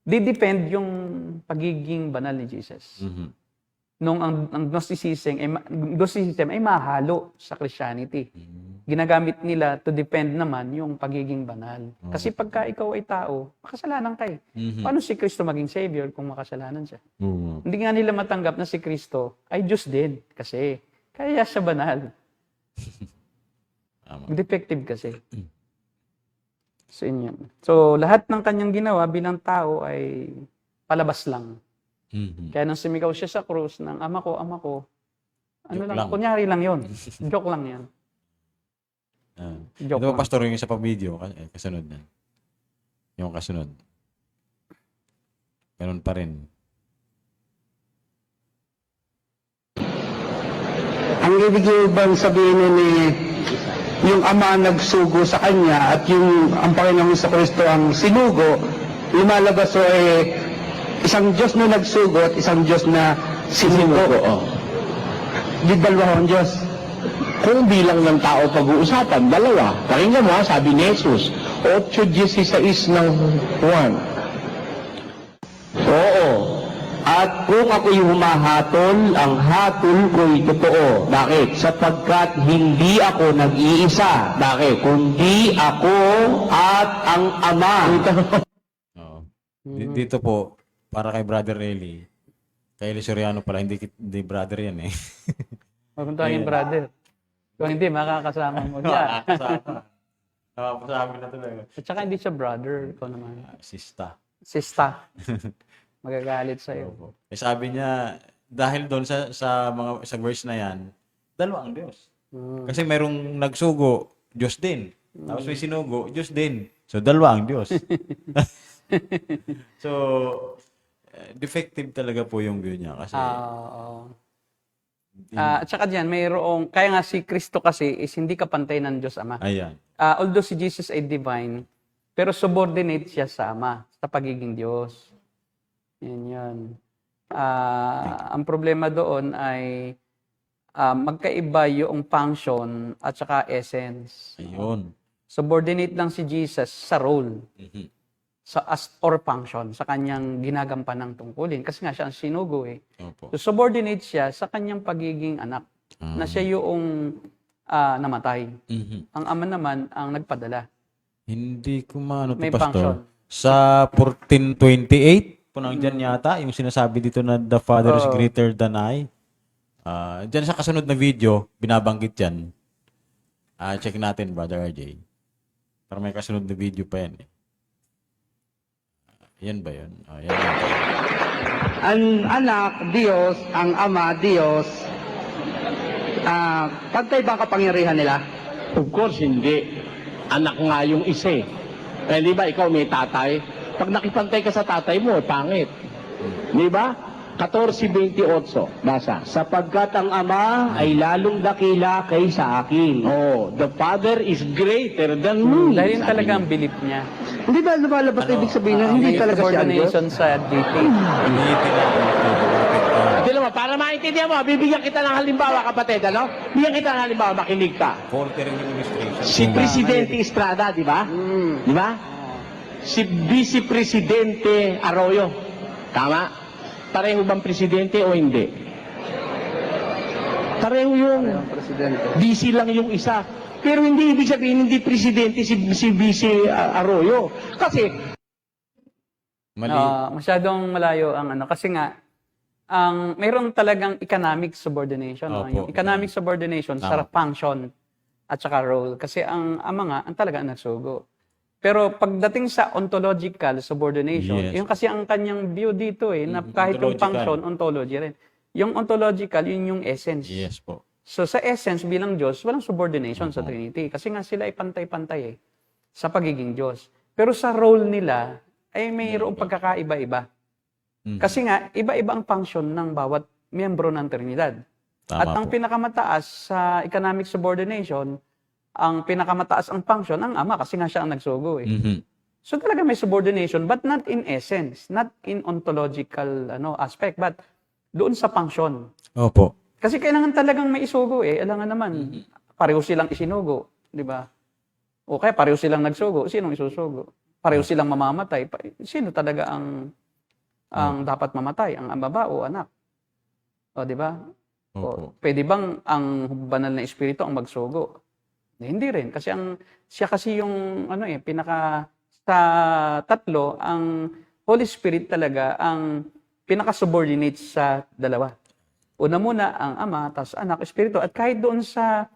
depend yung pagiging banal ni Jesus. Nung ang Gnosticism ay mahalo sa Christianity. Ginagamit nila to depend naman yung pagiging banal. Kasi pagka ikaw ay tao, makasalanan ka eh. Paano si Kristo maging Savior kung makasalanan siya? Hindi nga nila matanggap na si Kristo ay Diyos din. Kasi kaya siya banal. Defective kasi. So, yun yun. So, lahat ng kanyang ginawa bilang tao ay palabas lang. Kaya nang sumigaw siya sa krus ng ama ko, ano Joke lang, lang. kunyari lang yun. Joke lang yan. Joke Ito lang. ba, Pastor, yung isa pa video, kasunod na. Yung kasunod. Ganun pa rin. Ang ibig bang sabihin nun yung ama nagsugo sa kanya at ang Panginoong Kristo ang sinugo, lumalabas so isang Diyos na nagsugo at isang Diyos na sinugo. Di dalawang Diyos. Kung bilang ng tao pag-uusapan, dalawa. Pakinggan mo, sabi ni Jesus, 8:16 ng Juan. Oo. At kung ako'y humahatol, ang hatol ko'y totoo. Bakit? Sapagkat hindi ako nag-iisa. Bakit? Kundi ako at ang Ama. Oo. Dito po, para kay Brother Eli, kay Eli Soriano pala, hindi brother yan eh. Huwag mong tawagin brother. Kung hindi, makakasama mo dyan. Nakapasabi na talaga. At saka hindi siya brother. Ikaw naman. Sista. Sista. Magagalit sa'yo. Sabi niya, dahil doon sa verse na yan, dalawa ang Diyos. Kasi merong nagsugo, Diyos din. Tapos may sinugo, Diyos din. So, dalawa ang Diyos. So, defective talaga po yung view niya. Kasi, at saka dyan, mayroong, kaya nga si Kristo kasi is hindi kapantay ng Diyos Ama. ayan. Although si Jesus ay divine, pero subordinate siya sa Ama, sa pagiging Diyos. Yan. Ang problema doon ay magkaiba yung function at saka essence. Ayun. Subordinate lang si Jesus sa role. Or function, sa kanyang ginagampan ng tungkulin. Kasi nga siya ang sinugo eh. Opo. So, subordinate siya sa kanyang pagiging anak. Na siya yung namatay. Ang ama naman ang nagpadala. Hindi ko maano to, May Pastor. function. Sa 14:28, punang dyan yata, yung sinasabi dito na the Father is greater than I. Dyan sa kasunod na video, binabanggit yan. Check natin, Brother RJ. Para may kasunod na video pa yan eh. Yan ba yun? Yan. Ang anak, Diyos, ang ama, Diyos, pantay ba ang kapangyarihan nila? Of course, hindi. Anak nga yung isa eh. Di ba, ikaw may tatay? Pag nakipantay ka sa tatay mo, pangit. Di ba? 14:28, basa. Sapagkat ang Ama ay lalong dakila kaysa akin. Oh, the Father is greater than me. Dahil yun talaga ang belief niya. Hindi ba lumalabas ibig sabihin na hindi May talaga siya ang Diyos? subordination sa deity. Hindi naman, para maintindihan mo, bibigyan kita ng halimbawa, kapatid, ano? Bigyan kita ng halimbawa, makinig ka. Faulty rin yung illustration. Si Presidente Estrada, di ba? Di ba? Si Vice Presidente Arroyo. Tama? Pareho bang presidente o hindi? Pareho yung vice lang yung isa. Pero hindi ibig sabihin hindi presidente si Vice Arroyo. Kasi Mali. Masyadong malayo ang ano. Kasi nga, mayroong talagang economic subordination. No? Opo. Yung economic subordination sa function at saka role. Kasi ang ama nga, ang talaga ang nagsugo. Pero pagdating sa ontological subordination, Yes. yung kasi ang kanyang view dito na kahit yung Ontological. function, ontology rin. Yung ontological, yun yung essence. Yes po. So sa essence bilang Diyos, walang subordination sa Trinity. Kasi nga sila ay pantay-pantay sa pagiging Diyos. Pero sa role nila, ay mayroong pagkakaiba-iba. Kasi nga, iba-iba ang function ng bawat miyembro ng Trinidad. Tama At ang po. pinakamataas sa economic subordination, ang pinakamataas ang function, ang ama, kasi nga siya ang nagsugo eh. Mhm. So talaga may subordination, but not in essence, not in ontological aspect, but doon sa function. Opo. Kasi kailangan talagang may isugo eh. Alangan naman, pareho silang isinugo, di ba? O kaya pareho silang nagsugo, sinong isusugo? Pareho silang mamamatay, sino talaga ang dapat mamatay? Ang ama ba o anak? O, di ba? Opo. O, pwede bang ang banal na espiritu ang magsugo? Hindi rin. Kasi siya kasi yung, sa tatlo, ang Holy Spirit talaga ang pinaka-subordinate sa dalawa. Una muna ang ama, tapos anak, espiritu. At kahit doon sa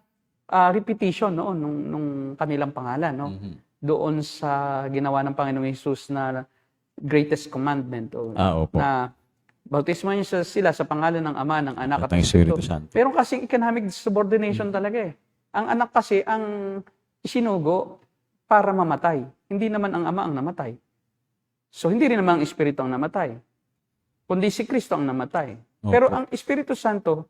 repetition noon, nung kanilang pangalan, no? Doon sa ginawa ng Panginoong Hesus na greatest commandment, Opo. na bautismo niya sila sa pangalan ng Ama, ng Anak At ng Espiritu Santo. Pero kasi economic subordination talaga eh. Ang anak kasi ang isinugo para mamatay. Hindi naman ang Ama ang namatay. So hindi rin naman ang Espiritu ang namatay. Kundi si Kristo ang namatay. Pero Opo. ang Espiritu Santo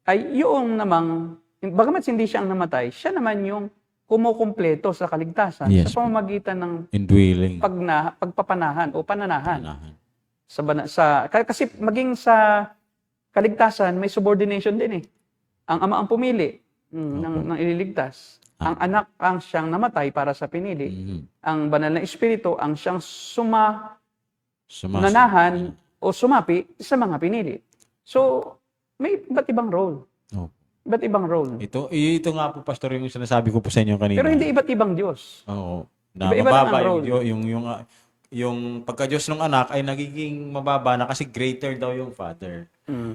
ay yung namang, bagamat hindi siya ang namatay, siya naman yung kumukumpleto sa kaligtasan Yes, sa pamamagitan ng Indwelling. pagpapanahan o pananahan. Panahan. Kasi maging sa kaligtasan, may subordination din eh. Ang ama ang pumili ng ililigtas. Ang anak ang siyang namatay para sa pinili. Mhm. Ang banal na espiritu ang siyang Sumas- nanahan o sumapi sa mga pinili. So, may iba't ibang role. Opo. Iba't ibang role. Ito nga po, Pastor, yung sinasabi ko po sa inyo kanina. Pero hindi iba't ibang Diyos. Oo. Na Iba-iba lang mababa ang role. yung pagka-Diyos ng anak ay nagiging mababa na kasi greater daw yung Father.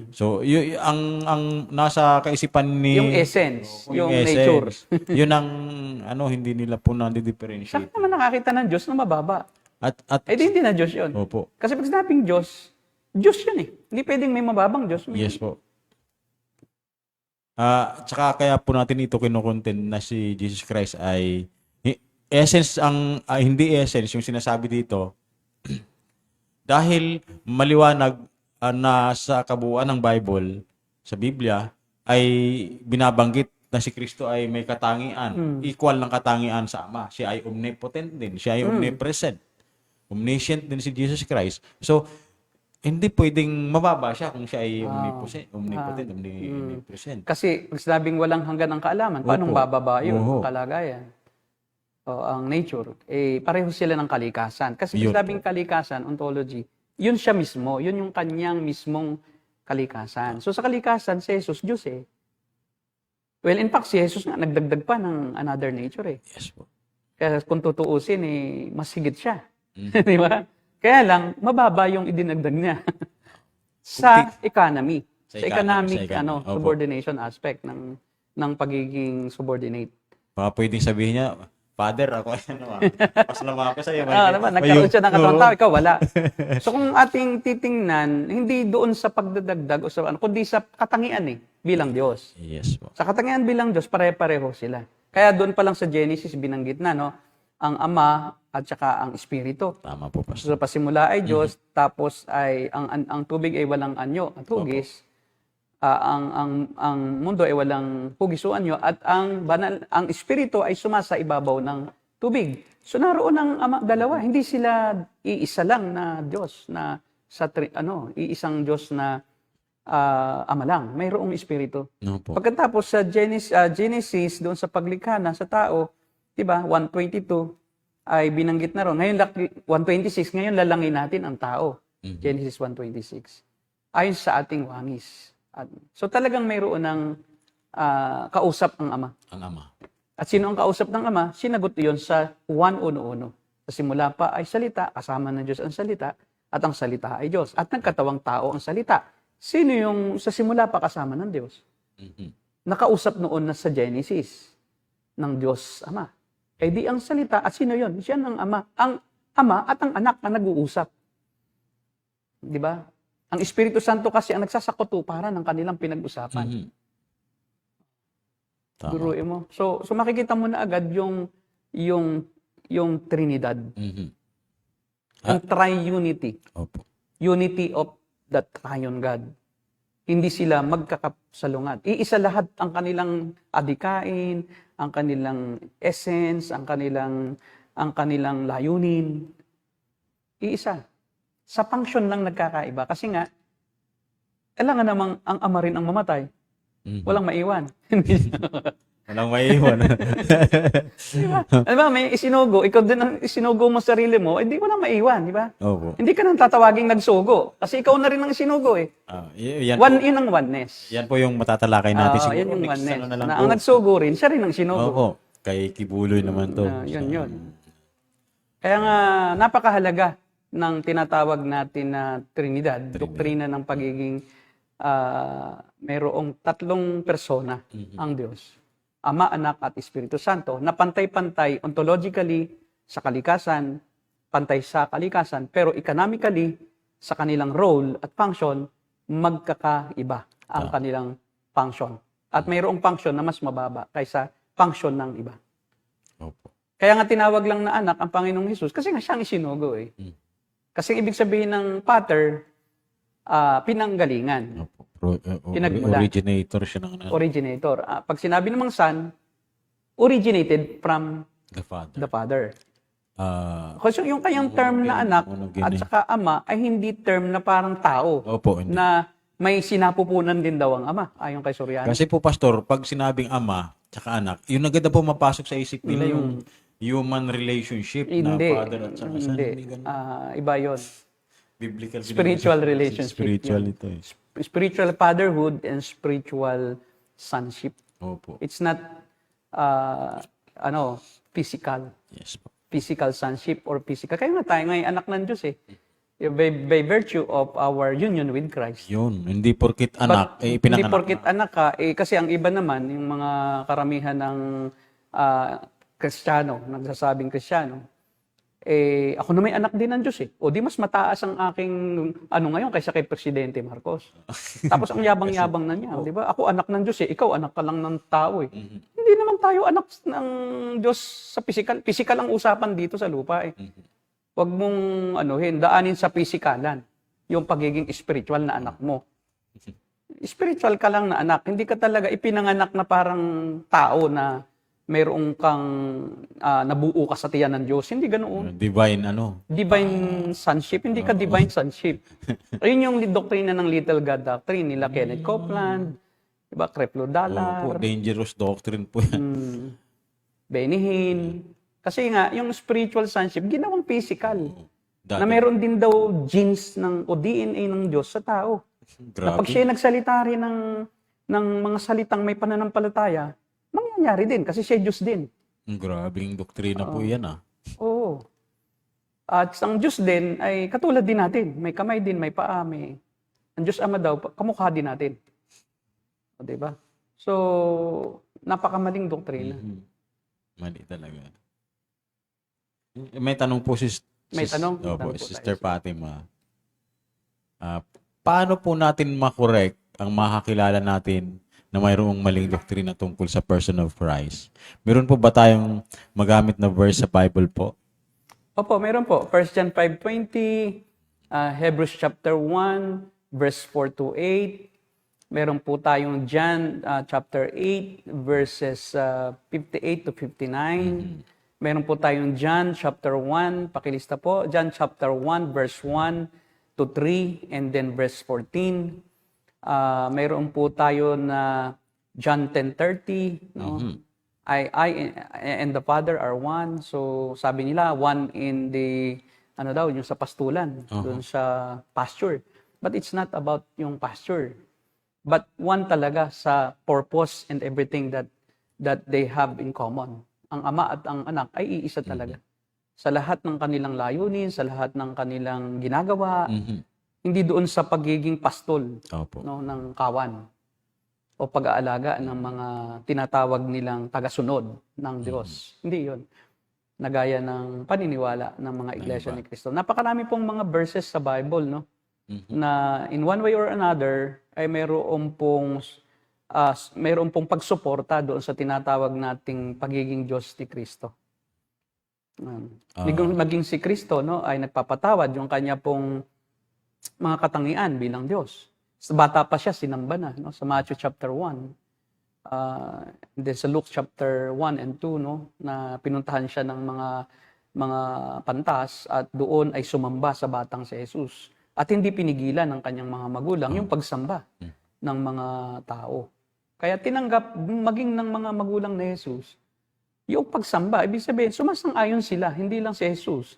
So, ang nasa kaisipan ni Yung essence, Oo, yung essence. nature. Yun ang hindi nila po na-differentiate. Saan naman nakakita ng Diyos na mababa? At Eh di hindi na Diyos yun. opo. Kasi pag sinabing Diyos, Diyos yun eh. Hindi pwedeng may mababang Diyos. Yes po. Tsaka kaya po natin ito kinukontent na si Jesus Christ ay essence hindi essence yung sinasabi dito dahil maliwanag na sa kabuuan ng Bible, sa Biblia, ay binabanggit na si Kristo ay may katangian, equal ng katangian sa Ama. Siya ay omnipotent din, siya ay omnipresent. Omniscient din si Jesus Christ. So, hindi pwedeng mababa siya kung siya ay omnipotent, omnipresent. Kasi pag sinabing walang hanggan ang kaalaman, paano Opo. bababa yun? Oo. Ang kalagayan. O, ang nature. Eh, pareho sila ng kalikasan. Kasi Yun pag sinabing kalikasan, ontology, yun siya mismo. Yun yung kanyang mismong kalikasan. So sa kalikasan, si Jesus, Diyos eh. Well, in fact, si Jesus nga nagdagdag pa ng another nature eh. Yes po. Kaya kung tutuusin, mas higit siya. Di ba? Kaya lang, mababa yung idinagdag niya sa economy. Sa Sa economy, economic Opo. subordination aspect ng pagiging subordinate. Baka pwedeng sabihin niya, Father, ako mas lamang ako sa'yo. Naman, nagkaroon siya ng katawang tao, ikaw wala. So kung ating titingnan, hindi doon sa pagdadagdag o sa kundi sa katangian bilang Diyos. Yes po. Sa katangian bilang Diyos, pare-pareho sila. Kaya doon pa lang sa Genesis, binanggit na, ang Ama at saka ang Espiritu. Tama po, Pastor. So pasimula ay Diyos, tapos ay ang tubig ay walang anyo at hugis. Ang mundo ay walang hugis o anyo at ang Espiritu ay sumasa ibabaw ng tubig. So naroon ang Ama, dalawa, hindi sila iisa lang na Diyos na iisang Diyos na Ama lang. Mayroong Espiritu. No po. Pagkatapos sa Genesis doon sa paglikha na sa tao, 'di ba? 1:22 ay binanggit na ron. Ngayon 1:26, ngayon lalangin natin ang tao. Genesis 1:26. Ayon sa ating wangis. So talagang mayroon ng kausap ang Ama. Ang Ama. At sino ang kausap ng Ama? Sinagot 'yon sa 1:1. Sa simula pa ay salita, kasama ng Diyos ang salita, at ang salita ay Diyos. At nagkatawang tao ang salita. Sino yung sa simula pa kasama ng Diyos? Nakausap noon na sa Genesis ng Diyos Ama. Eh di ang salita, at sino yon? Siya ng Ama. Ang Ama at ang anak na nag-uusap. Di ba? Ang Espiritu Santo kasi ang nagsasakutuparan ng kanilang pinag-usapan. Tama. Guruin mo. So makikita mo na agad yung Trinidad. Ang triunity. Opo. Unity of the triune God. hindi sila magkakasalungat. Iisa lahat ang kanilang adikain, ang kanilang essence, ang kanilang layunin. Iisa. Sa function lang nagkakaiba. Kasi nga, kailangan namang ang ama rin ang mamatay. Walang maiwan. Walang maiiwan. Di ba, may isinugo, ikaw din ang isinugo mo sarili mo, hindi walang maiwan, di ba? Opo. Hindi ka nang tatawaging nagsugo. Kasi ikaw na rin ang isinugo eh. Yan, Yun ang oneness. yan po yung matatalakay natin. Oo, Siguro yan yung next oneness. ano na lang Na po. ang nagsugo rin, siya rin ang sinugo. Opo. Kay Kibuloy naman to. Yun. Kaya nga, napakahalaga ng tinatawag natin na Trinidad, doktrina ng pagiging mayroong tatlong persona ang Diyos. Ama, Anak, at Espiritu Santo, na pantay-pantay ontologically sa kalikasan, pantay sa kalikasan, pero economically, sa kanilang role at function, magkakaiba ang kanilang function. At mayroong function na mas mababa kaysa function ng iba. Opo. Kaya nga tinawag lang na anak ang Panginoong Hesus kasi nga siyang isinugo eh. Kasi ibig sabihin ng pater, pinanggalingan. Opo. Pinagmula. Originator siya ng Originator. Pag sinabi namang son, originated from the Father. the Father. Ah, Kasi yung kanyang term na anak at saka ama ay hindi term na parang tao opo, hindi. na may sinapupunan din daw ang ama ayon kay Soriano. Kasi po, Pastor, pag sinabing ama tsaka anak, yun agad na po mapasok sa isip nila yung human relationship na Hindi. father at saka son. Hindi. Hindi ganun. Iba yun. Biblical. Spiritual relationship. Spiritual yun. ito eh. Spiritual fatherhood and spiritual sonship. Opo. It's not physical. Yes po. Physical sonship or physical. Kaya nga tayo ngayon anak ng Diyos eh. By virtue of our union with Christ. Yun. Hindi porkit anak, Hindi pinanganak. porkit anak ka, kasi ang iba naman, yung mga karamihan ng Kristiyano, nagsasabing Kristiyano, ako na may anak din ng Diyos eh. O di mas mataas ang aking ngayon kaysa kay Presidente Marcos. Tapos ang yabang-yabang na niya, di ba? Ako anak ng Diyos eh, ikaw anak ka lang ng tao eh. Hindi naman tayo anak ng Diyos sa physical. Physical ang usapan dito sa lupa eh. Huwag mong daanin sa pisikalan yung pagiging spiritual na anak mo. Spiritual ka lang na anak. Hindi ka talaga ipinanganak na parang tao na mayroong kang nabuo ka sa tiyan ng Diyos. Hindi ganoon. Divine sonship. Hindi ka divine sonship. Ayun yung doktrina ng Little God Doctrine nila Kenneth Copeland, diba? Creflo Dollar. Opo, dangerous doctrine po yan. Benny Hinn. Kasi nga, yung spiritual sonship, ginawang physical. Dati. Na meron din daw genes o DNA ng Diyos sa tao. Na pag Grabe. siya nagsalita rin ng mga salitang may pananampalataya, mangyayari din kasi siya Diyos din. Grabing doktrina po yan ah. Oo. At ang Diyos din ay katulad din natin. May kamay din, may paa, may... Ang Diyos Ama daw, kamukha din natin. O, diba? So, napakamaling doktrina. Mali talaga. May tanong po May tanong? May Opo, tanong po Sister tayo. Fatima. Paano po natin makorek ang makakilala natin na mayroong maling doktrina tungkol sa person of Christ? Meron po ba tayong magamit na verse sa Bible po? Opo, meron po. 1 John 5:20, Hebrews chapter 1, verse 4 to 8. Meron po tayong John chapter 8, verses 58 to 59. Meron po tayong John chapter 1, pakilista po. John chapter 1, verse 1 to 3, and then verse 14. Mayroon po tayo na John 10:30, no? I and the Father are one. So sabi nila one in the yung sa pastulan, doon sa pasture. But it's not about yung pasture. But one talaga sa purpose and everything that they have in common. Ang ama at ang anak ay iisa talaga. Sa lahat ng kanilang layunin, sa lahat ng kanilang ginagawa, hindi doon sa pagiging pastol Opo. ng kawan o pag-aalaga ng mga tinatawag nilang tagasunod ng Diyos. Hindi yon. Nagaya ng paniniwala ng mga iglesia ni Cristo. Napakarami pong mga verses sa Bible, no? Na in one way or another ay mayroon pong pagsuporta doon sa tinatawag nating pagiging Diyos ni Cristo. Maging si Cristo, no, ay nagpapatawad yung kanya pong mga katangian bilang Diyos. Sa bata pa siya, sinamba na, no? Sa Matthew chapter 1. And then sa Luke chapter 1 and 2, no? Na pinuntahan siya ng mga pantas at doon ay sumamba sa batang si Jesus. At hindi pinigilan ng kanyang mga magulang yung pagsamba ng mga tao. Kaya tinanggap maging ng mga magulang ni Jesus yung pagsamba. Ibig sabihin, sumasang-ayon sila, hindi lang si Jesus.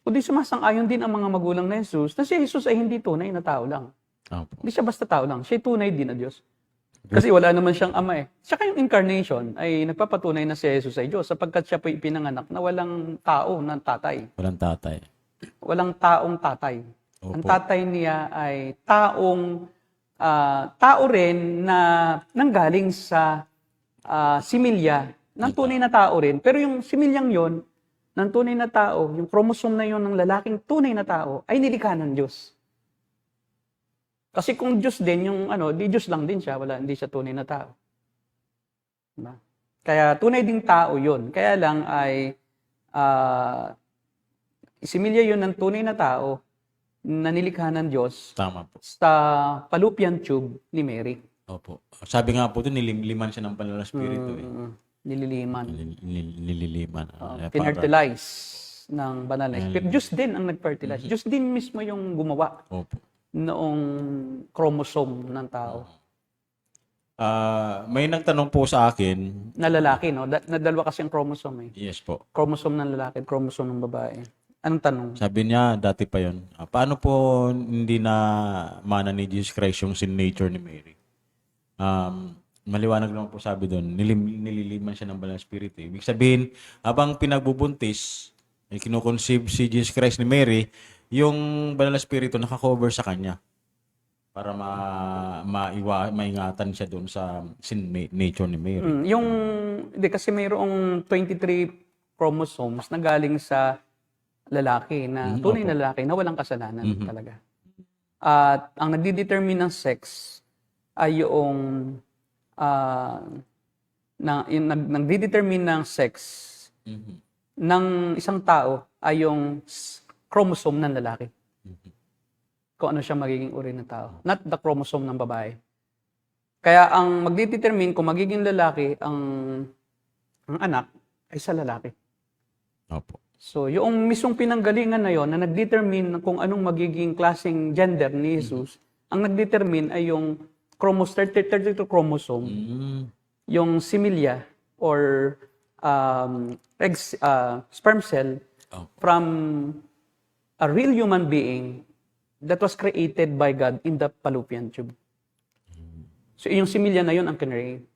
Kundi sumasang-ayon din ang mga magulang ni Jesus na si Jesus ay hindi tunay na tao lang. Opo. Hindi siya basta tao lang, siya tunay din na Diyos. Kasi wala naman siyang ama eh. Saka yung incarnation ay nagpapatunay na si Jesus ay Diyos sapagkat siya po pinanganak na walang tao ng tatay. Walang tatay. Walang taong tatay. Opo. Ang tatay niya ay tao rin na nanggaling sa similya ng tunay na tao rin. Pero yung similyang yon ng tunay na tao, yung chromosome na yon ng lalaking tunay na tao, ay nilikha ng Diyos. Kasi kung Diyos din, di Diyos lang din siya, hindi siya tunay na tao. Diba? Kaya tunay ding tao yon. Kaya lang ay similya yon ng tunay na tao na nilikha ng Diyos Tama po. sa fallopian tube ni Mary. Opo. Sabi nga po doon, nilimliman siya ng banal na spirito. Nililiman. Nililiman. Pinertilize ng banal na espiritu. Diyos din ang nag-fertilize. Diyos din mismo yung gumawa Opo. noong chromosome ng tao. May nagtanong po sa akin. Na lalaki, no? Na dalawa kasi ang chromosome eh. Yes po. Chromosome ng lalaki at chromosome ng babae. Anong tanong? Sabi niya, dati pa yon. Paano po hindi na mana ni Jesus Christ yung sin nature ni Mary? Maliwanag naman po sabi doon, nililiman siya ng banal na spirito. Ibig sabihin, habang pinagbubuntis, ay kinukonceive si Jesus Christ ni Mary, yung banal na spirito nakakover sa kanya para maingatan siya doon sa sin nature ni Mary. Kasi mayroong 23 chromosomes na galing sa lalaki na tunay na lalaki na walang kasalanan talaga. At ang nagdi-determine ng sex ay yung nagdi-determine ng sex ng isang tao ay yung chromosome ng lalaki. Kung ano siya magiging uri ng tao. Not the chromosome ng babae. Kaya ang magdi-determine kung magiging lalaki ang anak ay sa lalaki. Opo. So, yung mismong pinanggalingan na yon na nag-determine kung anong magiging klaseng gender ni Jesus, ang nag-determine ay yung 32 chromosome, yung similya or sperm cell from a real human being that was created by God in the fallopian tube. So, yung similya na yon ang kinreate.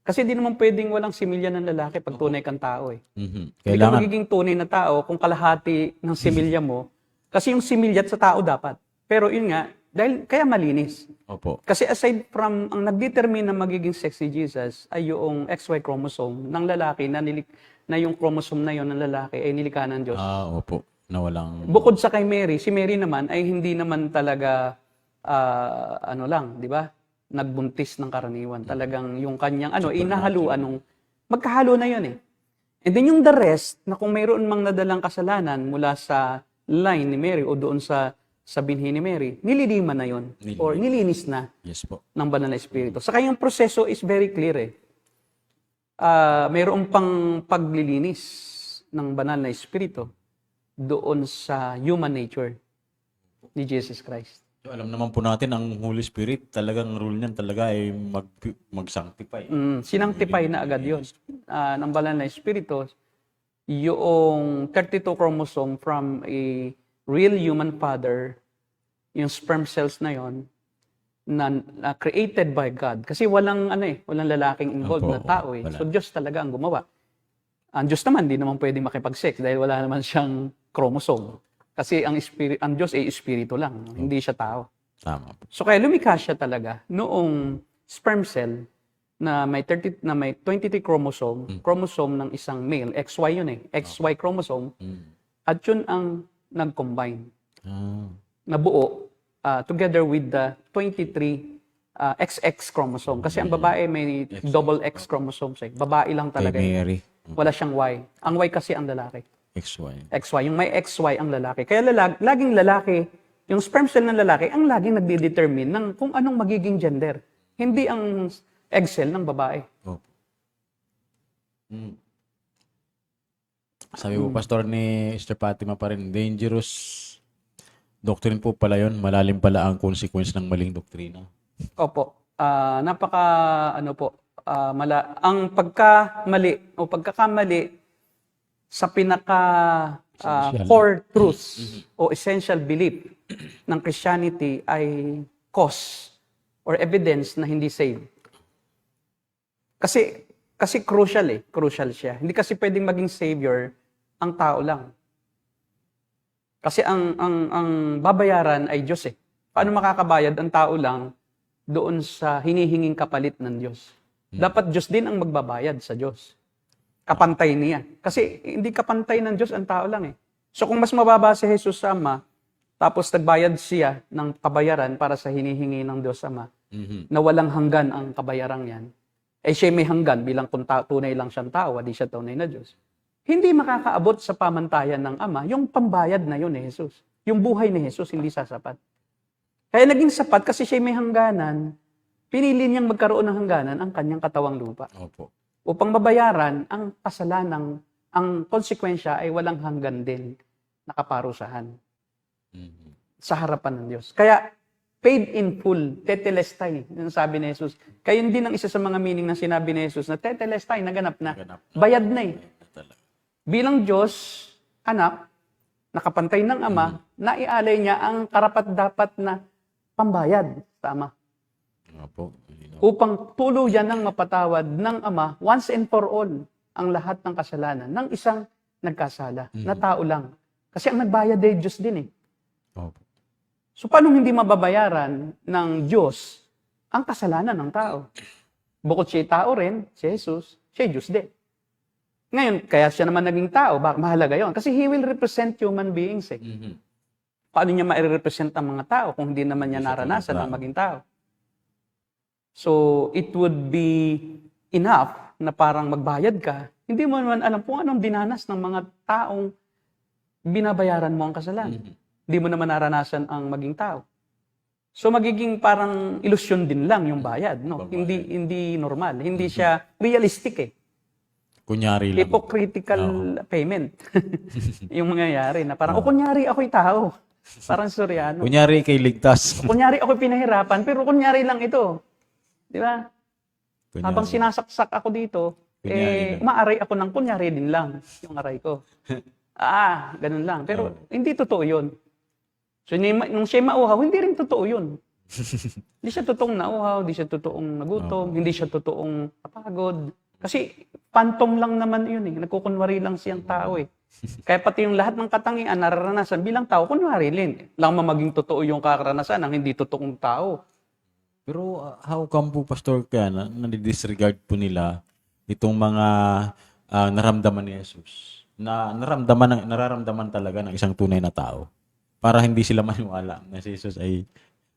Kasi di naman pwedeng walang similya ng lalaki pag tunay kang tao eh. Hindi ka magiging tunay na tao kung kalahati ng similya mo. Kasi yung similya sa tao dapat. Pero yun nga, dahil kaya malinis. Opo. Kasi aside from, ang nag-determine na magiging sex ni Jesus ay yung XY chromosome ng lalaki na yung chromosome na yon ng lalaki ay nilikha ng Diyos. Opo. Na walang... Bukod sa kay Mary, si Mary naman ay hindi naman talaga, di ba? Nagbuntis ng karaniwan. Talagang yung kanyang, inahaluan nung, magkahalo na yun eh. And then yung the rest, na kung mayroon mang nadalang kasalanan mula sa line ni Mary o doon sa binhi ni Mary, nililiman na yun. Or nilinis na Yes po. ng banal na espiritu. Saka yung proseso is very clear eh. Mayroon pang paglilinis ng banal na espiritu doon sa human nature ni Jesus Christ. So, alam naman po natin, ang Holy Spirit, talagang rule niyan talaga ay mag-sanctify. Sinanctify na agad yun. Ng banal na espiritu, yung 32 chromosome from a real human father, yung sperm cells na yon na created by God. Kasi walang lalaking involved na tao eh. Wala. So Diyos talaga ang gumawa. Ang Diyos naman, di naman pwede makipag-sex dahil wala naman siyang chromosome. Kasi ang Diyos ay espiritu lang, hindi siya tao. Tama po. So kaya lumikha siya talaga noong sperm cell na may 23 chromosome ng isang male, XY yun eh, XY chromosome. At yun ang nag-combine. Nabuo together with the 23 XX chromosome. Kasi ang babae may double X chromosomes eh. Babae lang talaga. Kay Mary. Wala siyang Y. Ang Y kasi ang lalaki. XY. XY. Yung may XY ang lalaki. Kaya laging lalaki Yung sperm cell ng lalaki ang laging nagde-determine ng kung anong magiging gender. Hindi ang egg cell ng babae. Opo. Sabi po, Pastor ni Sister Fatima pa rin, dangerous doctrine po pala yun. Malalim pala ang consequence ng maling doktrina. Opo. Ang pagkamali o pagkakamali sa pinaka core truths o essential belief ng Christianity ay cause or evidence na hindi saved. Kasi crucial siya. Hindi kasi pwedeng maging savior ang tao lang. Kasi ang babayaran ay Diyos eh. Paano makakabayad ang tao lang doon sa hinihinging kapalit ng Diyos? Dapat Diyos din ang magbabayad sa Diyos. Kapantay niya. Kasi hindi kapantay ng Diyos ang tao lang eh. So kung mas mababa si Jesus sa Ama, tapos nagbayad siya ng kabayaran para sa hinihingi ng Diyos Ama, na walang hanggan ang kabayarang yan, eh siya may hanggan bilang kung tunay lang siyang tao, hindi siya tunay na Diyos. Hindi makakaabot sa pamantayan ng Ama yung pambayad na yun ni Jesus. Yung buhay ni Jesus hindi sasapat. Kaya naging sapat kasi siya may hangganan, pinili niyang magkaroon ng hangganan ang kanyang katawang lupa. Opo. Upang babayaran ang kasalanan, ang konsekwensya ay walang hanggan din nakaparusahan sa harapan ng Diyos. Kaya, paid in full, tetelestai, yung sabi ni Jesus. Kaya din ang isa sa mga meaning na sinabi ni Jesus na tetelestai, naganap na. Bayad na eh. Bilang Diyos, anak, nakapantay ng Ama, naialay niya ang karapat-dapat na pambayad sa Ama. Opo. Upang tuluyan ng mapatawad ng Ama once and for all ang lahat ng kasalanan ng isang nagkasala na tao lang. Kasi ang nagbayad ay Diyos din eh. Opo. So paano hindi mababayaran ng Diyos ang kasalanan ng tao? Bukod siya tao rin, si Jesus, siya Diyos din. Ngayon, kaya siya naman naging tao, mahalaga yon. Kasi He will represent human beings eh. Paano niya ma-represent ang mga tao kung hindi naman niya naranasan ang maging tao? So, it would be enough na parang magbayad ka, hindi mo naman alam kung anong dinanas ng mga taong binabayaran mo ang kasalanan. Hindi mo naman naranasan ang maging tao. So, magiging parang ilusyon din lang yung bayad. No? Hindi normal. Hindi siya realistic eh. Kunyari lang. Hypocritical payment. Yung mangyayari na parang, kunyari ako'y tao. Parang Suryano. Kunyari kay ligtas. Kunyari ako'y pinahirapan, pero kunyari lang ito. Di ba? Kunyari. Habang sinasaksak ako dito, Kunyari lang. maaray ako ng kunyari din lang yung aray ko. Ganun lang. Pero hindi totoo yun. So, nung siya mauhaw, hindi rin totoo yun. Hindi siya totoong nauhaw, hindi siya totoong nagutom, hindi siya totoong napagod. Kasi phantom lang naman yun eh. Nagkukunwari lang siyang tao eh. Kaya pati yung lahat ng katangian nararanasan bilang tao, kunwari din. Lang maging totoo yung kakaranasan ng hindi totoong tao. Pero how come po, Pastor, kaya nadi-disregard po nila itong mga naramdaman ni Jesus? Na nararamdaman talaga ng isang tunay na tao. Para hindi sila maniwala na si Jesus ay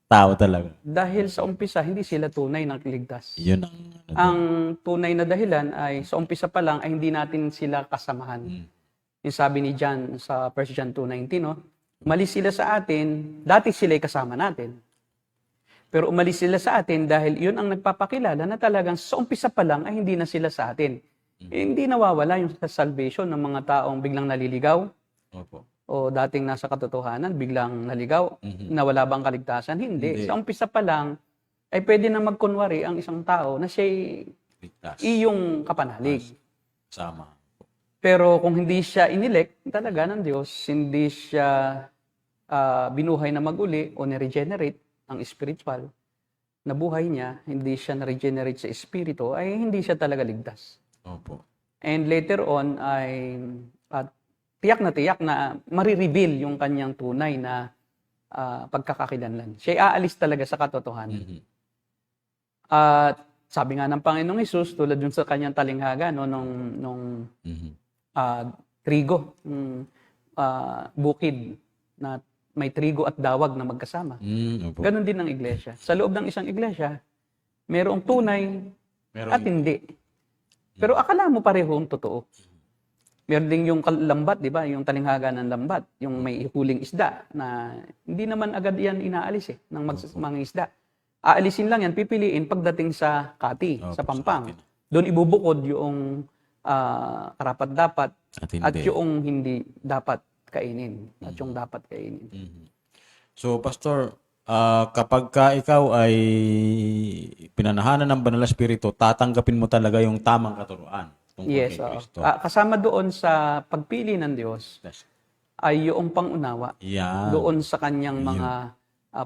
tao talaga. Dahil sa umpisa, hindi sila tunay ng ligtas. Yun Ang tunay na dahilan ay sa umpisa pa lang ay hindi natin sila kasamahan. Yung sabi ni John sa 1 John 2:19, no? Umalis sila sa atin, dati sila'y kasama natin. Pero umalis sila sa atin dahil yun ang nagpapakilala na talagang sa umpisa pa lang ay hindi na sila sa atin. Hindi nawawala yung salvation ng mga taong biglang naliligaw. Opo. O dating nasa katotohanan, biglang naligaw, nawala bang kaligtasan? Hindi. Sa umpisa pa lang, ay pwede na magkunwari ang isang tao na siya'y Ligtas. iyong kapanalig. Sama. Pero kung hindi siya inilek talaga ng Diyos, hindi siya binuhay na maguli o na-regenerate ang spiritual na buhay niya, hindi siya na-regenerate sa espiritu, ay hindi siya talaga ligtas. Opo. And later on ay tiyak na marireveal yung kanyang tunay na pagkakakilanlan. Siya aalis talaga sa katotohanan. At sabi nga ng Panginoong Hesus, tulad dun sa kanyang talinghaga, no, nung trigo, bukid, na may trigo at dawag na magkasama. Opo. Ganon din ang iglesia. Sa loob ng isang iglesia, mayroong tunay at hindi. Pero akala mo parehong totoo. Meron din yung lambat, di ba? Yung talinghaga ng lambat, yung may huling isda na hindi naman agad yan inaalis ng mga isda. Aalisin lang yan, pipiliin pagdating sa kati, Opo, sa sa pampang. kati. Doon ibubukod yung karapat-dapat At hindi. yung hindi dapat kainin. At yung dapat kainin. So, Pastor, kapag ka ikaw ay pinanahanan ng Banal na Espiritu, tatanggapin mo talaga yung tamang katuruan tungkol Yes. kay Kristo. Kasama doon sa pagpili ng Diyos Yes. ay yung pangunawa Yan. doon sa kanyang mga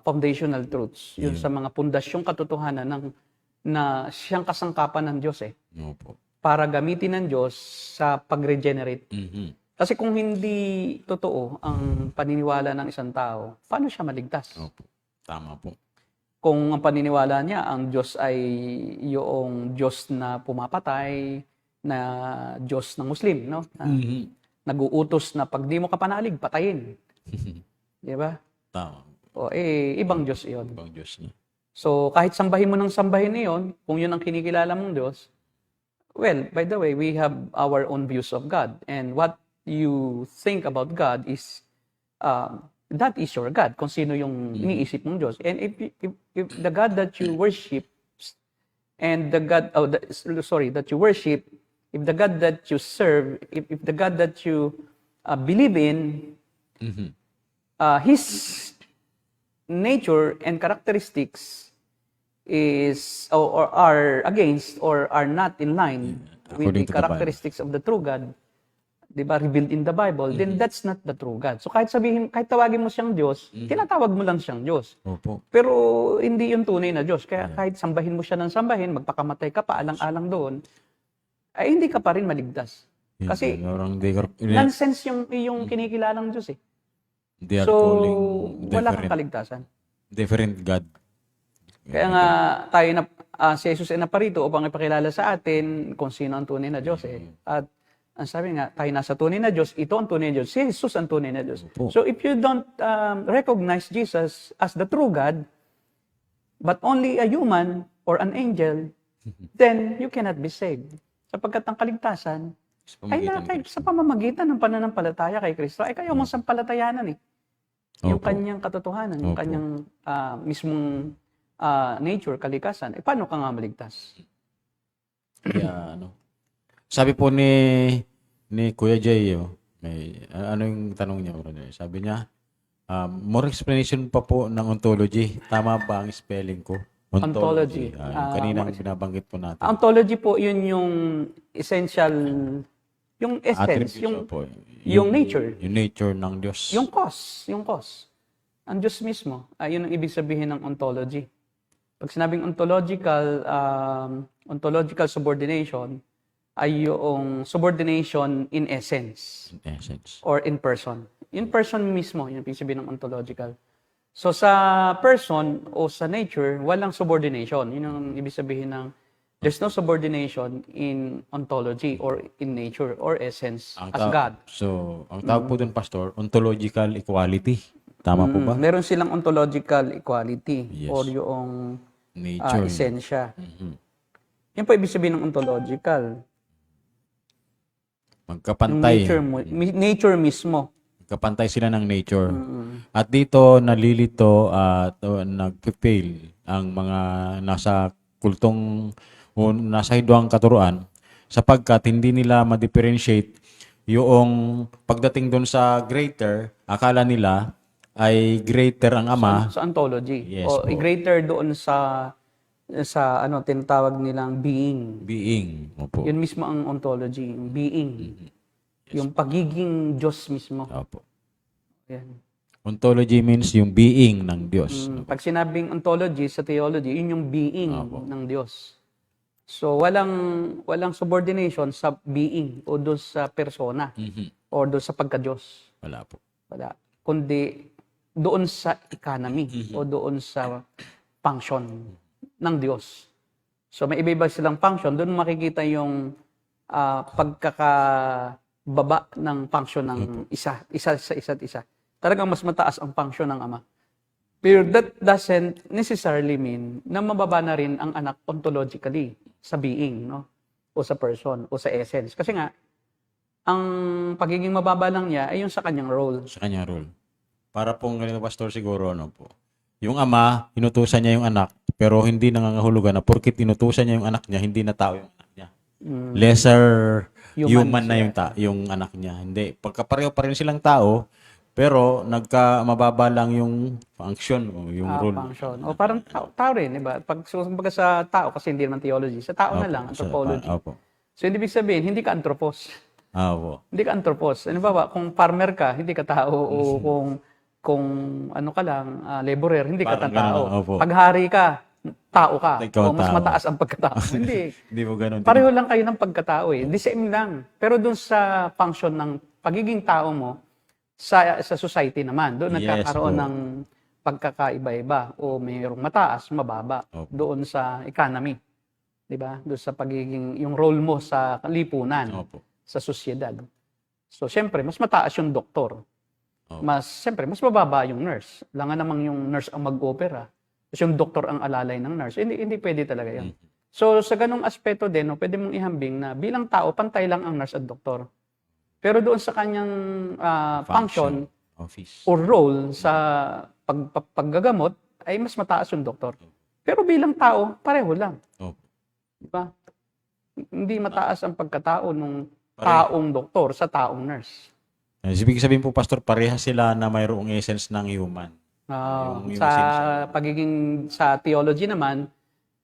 foundational truths. Yun sa mga pundasyong katotohanan na siyang kasangkapan ng Diyos Opo. para gamitin ng Diyos sa pag-regenerate. Mhm. Kasi kung hindi totoo ang paniniwala ng isang tao, paano siya maligtas? Opo. Tama po. Kung ang paniniwala niya, ang Diyos ay yung Diyos na pumapatay, na Diyos ng Muslim, no? Na nag-uutos na pag di mo ka panalig, patayin. Di ba? Tama. O, ibang Diyos iyon. Ibang Diyos niya. So, kahit sambahin mo ng sambahin niyon, kung yun ang kinikilala mong Diyos, well, by the way, we have our own views of God. And what you think about God is, that is your God, kung sino yung iniisip mong Diyos. And if the God that you worship, and the God, that you worship, if the God that you serve, if the God that you believe in, His nature and characteristics is or are against or are not in line with according the to the characteristics of the true God, 'di ba, revealed in the Bible, then that's not the true God. So kahit tawagin mo siyang Diyos, tinatawag mo lang siyang Diyos. Opo. Pero hindi yung tunay na Diyos. Kaya kahit sambahin mo siya ng sambahin, magpakamatay ka pa alang-alang doon, ay hindi ka pa rin maligtas. Kasi nonsense yung kinikilalang Diyos they are So, calling wala kang different, kaligtasan. different God. Kaya nga tayo si Jesus ay naparito upang ipakilala sa atin kung sino ang tunay na Diyos At ang sabi nga, tayo nasa tunay na Diyos, ito ang tunay na Diyos, si Jesus ang tunay na Diyos. Opo. So if you don't recognize Jesus as the true God, but only a human or an angel, then you cannot be saved. Sapagkat ang kaligtasan ay sa pamamagitan ng pananampalataya kay Kristo, ay kayo mong sampalatayanan Yung Opo. kanyang katotohanan, yung Opo. kanyang mismong nature, kalikasan, paano ka nga maligtas? Kaya, sabi po ni Kuya Jay, ano yung tanong niya, brother? Sabi niya, more explanation pa po ng ontology. Tama ba ang spelling ko? Ontology. Yung kaninang binabanggit po natin. Ontology po, yun yung essential, yung essence, Attributes po. yung nature, Yung nature ng Diyos. yung cause. Ang Diyos mismo, yun ang ibig sabihin ng ontology. Pag sinabing ontological subordination, ay yung subordination in essence In essence. or in person. In person mismo, yun ang ibig sabihin ng ontological. So sa person o sa nature, walang subordination. Yun ang ibig sabihin ng there's no subordination in ontology or in nature or essence as God. So, ang tawag po dun, Pastor, ontological equality. Tama po ba? Meron silang ontological equality Yes. or yung Nature. esensya. Yan po ibig sabihin ng ontological. Yung Magkapantay. nature mismo. Magkapantay sila ng nature. At dito, nalilito at nag-fail ang mga nasa kultong o nasa hidwang katuruan sapagkat hindi nila ma-differentiate yung pagdating doon sa greater, akala nila ay greater ang Ama. Sa ontology. Yes O po. greater doon sa tinatawag nilang being. Being. Opo. Yun mismo ang ontology, yung being. Yung pagiging Diyos mismo. Opo. Yan. Ontology means yung being ng Diyos. Pag sinabing ontology sa theology, yun yung being Opo. ng Diyos. So walang subordination sa being o doon sa persona o doon sa pagka-Diyos. Wala po. Wala. Kundi doon sa economy o doon sa function ng Diyos. So may iba-iba silang function. Doon makikita yung pagkakababa ng function ng isa sa isa't isa. Talagang mas mataas ang function ng Ama. Pero that doesn't necessarily mean na mababa na rin ang anak ontologically sa being, no? O sa person, o sa essence. Kasi nga, Ang pagiging mababa lang niya ay yung sa kanyang role. Sa kanyang role. Para pong ganito, Pastor, siguro, ano po. Yung ama, inutusan niya yung anak, pero hindi nangangahulugan na porkit inutusan niya yung anak niya, hindi na tao yung anak niya. Lesser human na yung anak niya. Hindi. Pagkapareho pa rin silang tao, pero mababa lang yung function o yung role. Function. O parang tao rin, di ba? Kumbaga sa tao, kasi hindi naman theology, sa tao na lang, anthropology. Opo. So, hindi ibig sabihin, hindi ka anthropos. Opo. Hindi ka anthropos. Ano ba, kung farmer ka, hindi ka tao. O kung ano ka lang, laborer, hindi ka Parang tao. ganun, opo. Pag hari ka, tao ka. Ikaw O mas tao. mataas ang pagkatao. Hindi. Hindi mo ganun. Pareho lang kayo ng pagkatao eh. The same lang. Pero dun sa function ng pagiging tao mo, sa society naman, doon Yes, nagkakaroon po. ng pagkakaiba-iba o mayroong mataas, mababa Opo. doon sa economy. 'Di ba? Doon sa pagiging yung role mo sa lipunan, Opo. sa sosyedad. So, syempre, mas mataas yung doktor. Opo. Syempre, mas mababa yung nurse. Langan namang yung nurse ang mag-opera. Tapos yung doktor ang alalay ng nurse. Hindi pwede talaga yan. So, sa ganung aspeto din, no, pwede mong ihambing na bilang tao, pantay lang ang nurse at doktor. Pero doon sa kanyang function Office. or role sa paggagamot, ay mas mataas yung doktor. Pero bilang tao, pareho lang. Opo. Diba? Hindi mataas ang pagkatao ng taong doktor sa taong nurse. Ibig sabihin po, Pastor, parehas sila na mayroong essence ng human. Yung Sa sinasabi. pagiging sa theology naman,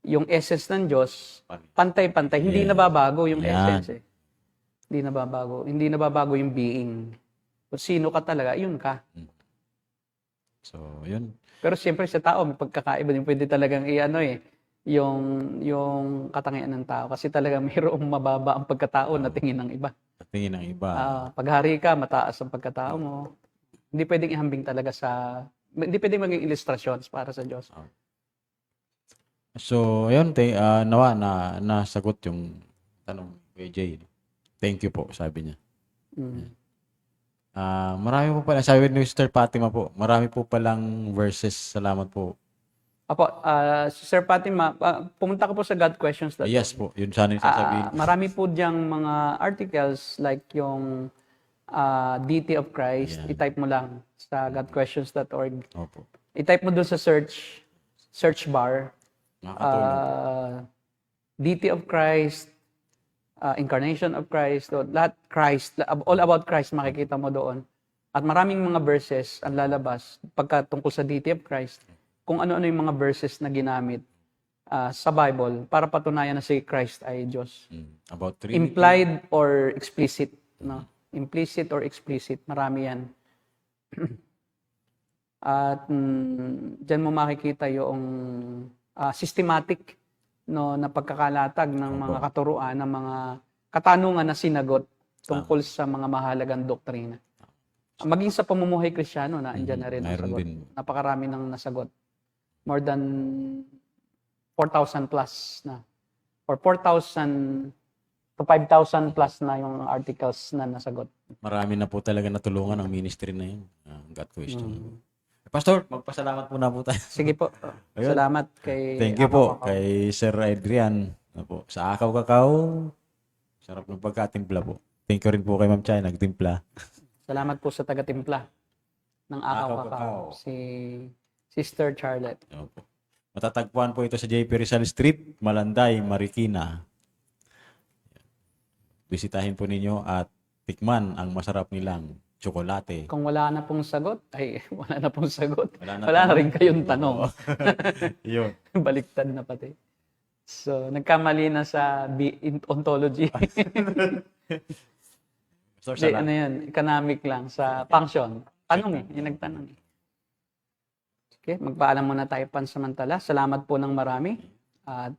yung essence ng Diyos, pantay-pantay. Hindi Yeah. nababago yung Yan. essence eh. Hindi nababago. Hindi nababago yung being. Kung sino ka talaga, yun ka. So, yun. Pero siyempre sa tao, may pagkakaiba din. Pwede talagang yung katangian ng tao. Kasi talaga mayroong mababa ang pagkatao na tingin ng iba. Sa tingin ng iba. Paghari ka, mataas ang pagkatao mo. Hindi pwedeng ihambing talaga hindi pwedeng maging illustrations para sa Diyos. So, ayun, nawa na nasagot yung tanong kay Jay. Thank you po, sabi niya. Marami po pala, sabi ni Sister Fatima po, marami po palang verses. Salamat po. Apo, Sir Fatima, pumunta ko po sa God.Questions.com. Yes po, yun sana yung sasabihin. Marami po diyang mga articles like yung Deity of Christ. Yeah. I-type mo lang sa godquestions.org. Opo. I-type mo doon sa search bar. Nakakatulong. Deity of Christ, Incarnation of Christ, lahat Christ, all about Christ makikita mo doon. At maraming mga verses ang lalabas pagkatungkol sa Deity of Christ, kung ano-ano yung mga verses na ginamit sa Bible para patunayan na si Christ ay Diyos. About Trinity. Implied or explicit. No? Implicit or explicit, marami yan. At dyan mo makikita yung systematic na pagkakalatag ng mga katuruan, ng mga katanungan na sinagot tungkol sa mga mahalagang doktrina. Maging sa pamumuhay Kristiyano na andyan na rin ang Mayroon sagot. din. Napakarami ng nasagot. More than 4,000 plus na. Or 4,000 to 5,000 plus na yung articles na nasagot. Marami na po talaga natulungan ang ministry na yun. God question. Pastor, magpasalamat po na po tayo. Sige po. Ayun. Salamat kay Thank you po Akaw Kakao. kay Sir Adrian. Ano po, sa Akaw Kakao. Sarap ng pagkatimpla po. Thank you rin po kay Ma'am Chay, nagtimpla. Salamat po sa taga-timpla ng Akaw Akaw Kakao, Kakao. si Sister Charlotte. Ano po. Matatagpuan po ito sa JP Rizal Street, Malanday, Marikina. Bisitahin po ninyo at tikman ang masarap nilang tsokolate. Kung wala na pong sagot, wala na pong sagot. Wala na Wala na tanong. rin kayong tanong. Yun. Baliktad na pati. So, nagkamali na sa ontology. So, Hindi, ano yan, economic lang sa function. Tanong yung nagtanong. Okay, magpaalam muna tayo pansamantala. Salamat po ng marami. At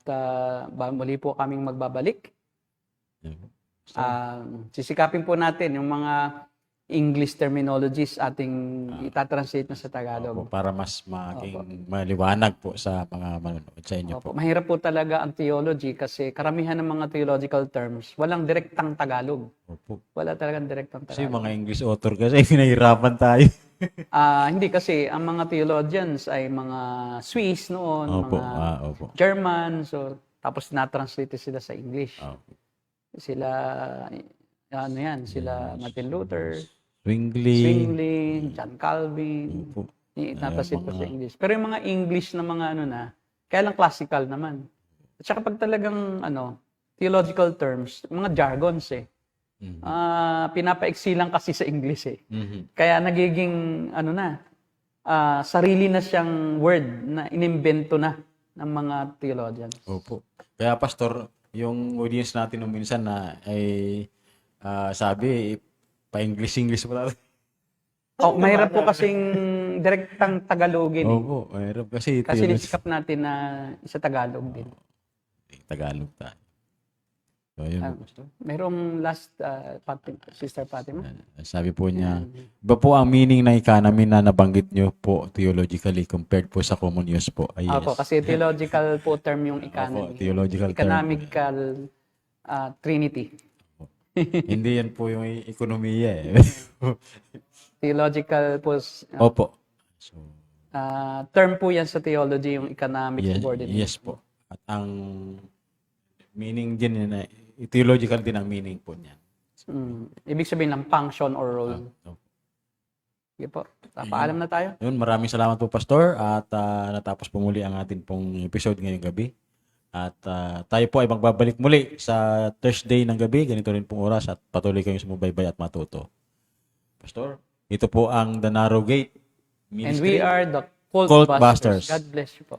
muli po kaming magbabalik. Sisikapin po natin yung mga English terminologies ating itatranslate na sa Tagalog. Opo, para mas maging maliwanag po sa mga manonood sa inyo po. Opo, mahirap po talaga ang theology kasi karamihan ng mga theological terms, walang direktang Tagalog. Opo. Wala talagang direktang Kasi Tagalog. mga English author kasi pinahirapan tayo. Hindi kasi ang mga theologians ay mga Swiss noon, Opo, mga opo. German, so tapos na-translate sila sa English. Opo. Sila ano yan, sila Martin Luther, Zwingli. Zwingli, John Calvin, Po. napasit po sa English. Pero yung mga English na mga ano na, kaya lang classical naman. At saka pag talagang theological terms, mga jargons eh. Pinapaiksi lang kasi sa English eh. Mhm. Kaya nagiging sarili na siyang word na inimbento na ng mga theologians. Opo. Kaya pastor, yung audience natin nung minsan na ay sabi, pa-English pa natin. Oh, mahirap po kasing direktang Tagalogin eh. Opo, mahirap kasi Kasi theology. nisikap natin na sa Tagalog din. Tagalog tayo. So, yun. Merong last, Sister Fatima? Sabi po niya, iba po ang meaning ng economy na nabanggit niyo po theologically compared po sa common use po. Ay, yes. Ako, kasi theological po term yung economy. Opo, theological term. Economical trinity. Hindi yan po yung ekonomiya eh. Theological po, Opo. So, term po yan sa theology, yung economic yes, subordination. yes po. At ang meaning din yun, theological din ang meaning po niyan. Ibig sabihin ng function or role. Opo. Sige po. Paalam na tayo. Yun, maraming salamat po Pastor at natapos po muli ang atin pong episode ngayong gabi. At tayo po ay magbabalik muli sa Thursday ng gabi, ganito rin pong oras at patuloy kayong sumubaybay at matuto. Pastor, ito po ang The Narrow Gate And Ministry. we are the Cult Cult Busters. Busters. God bless you po.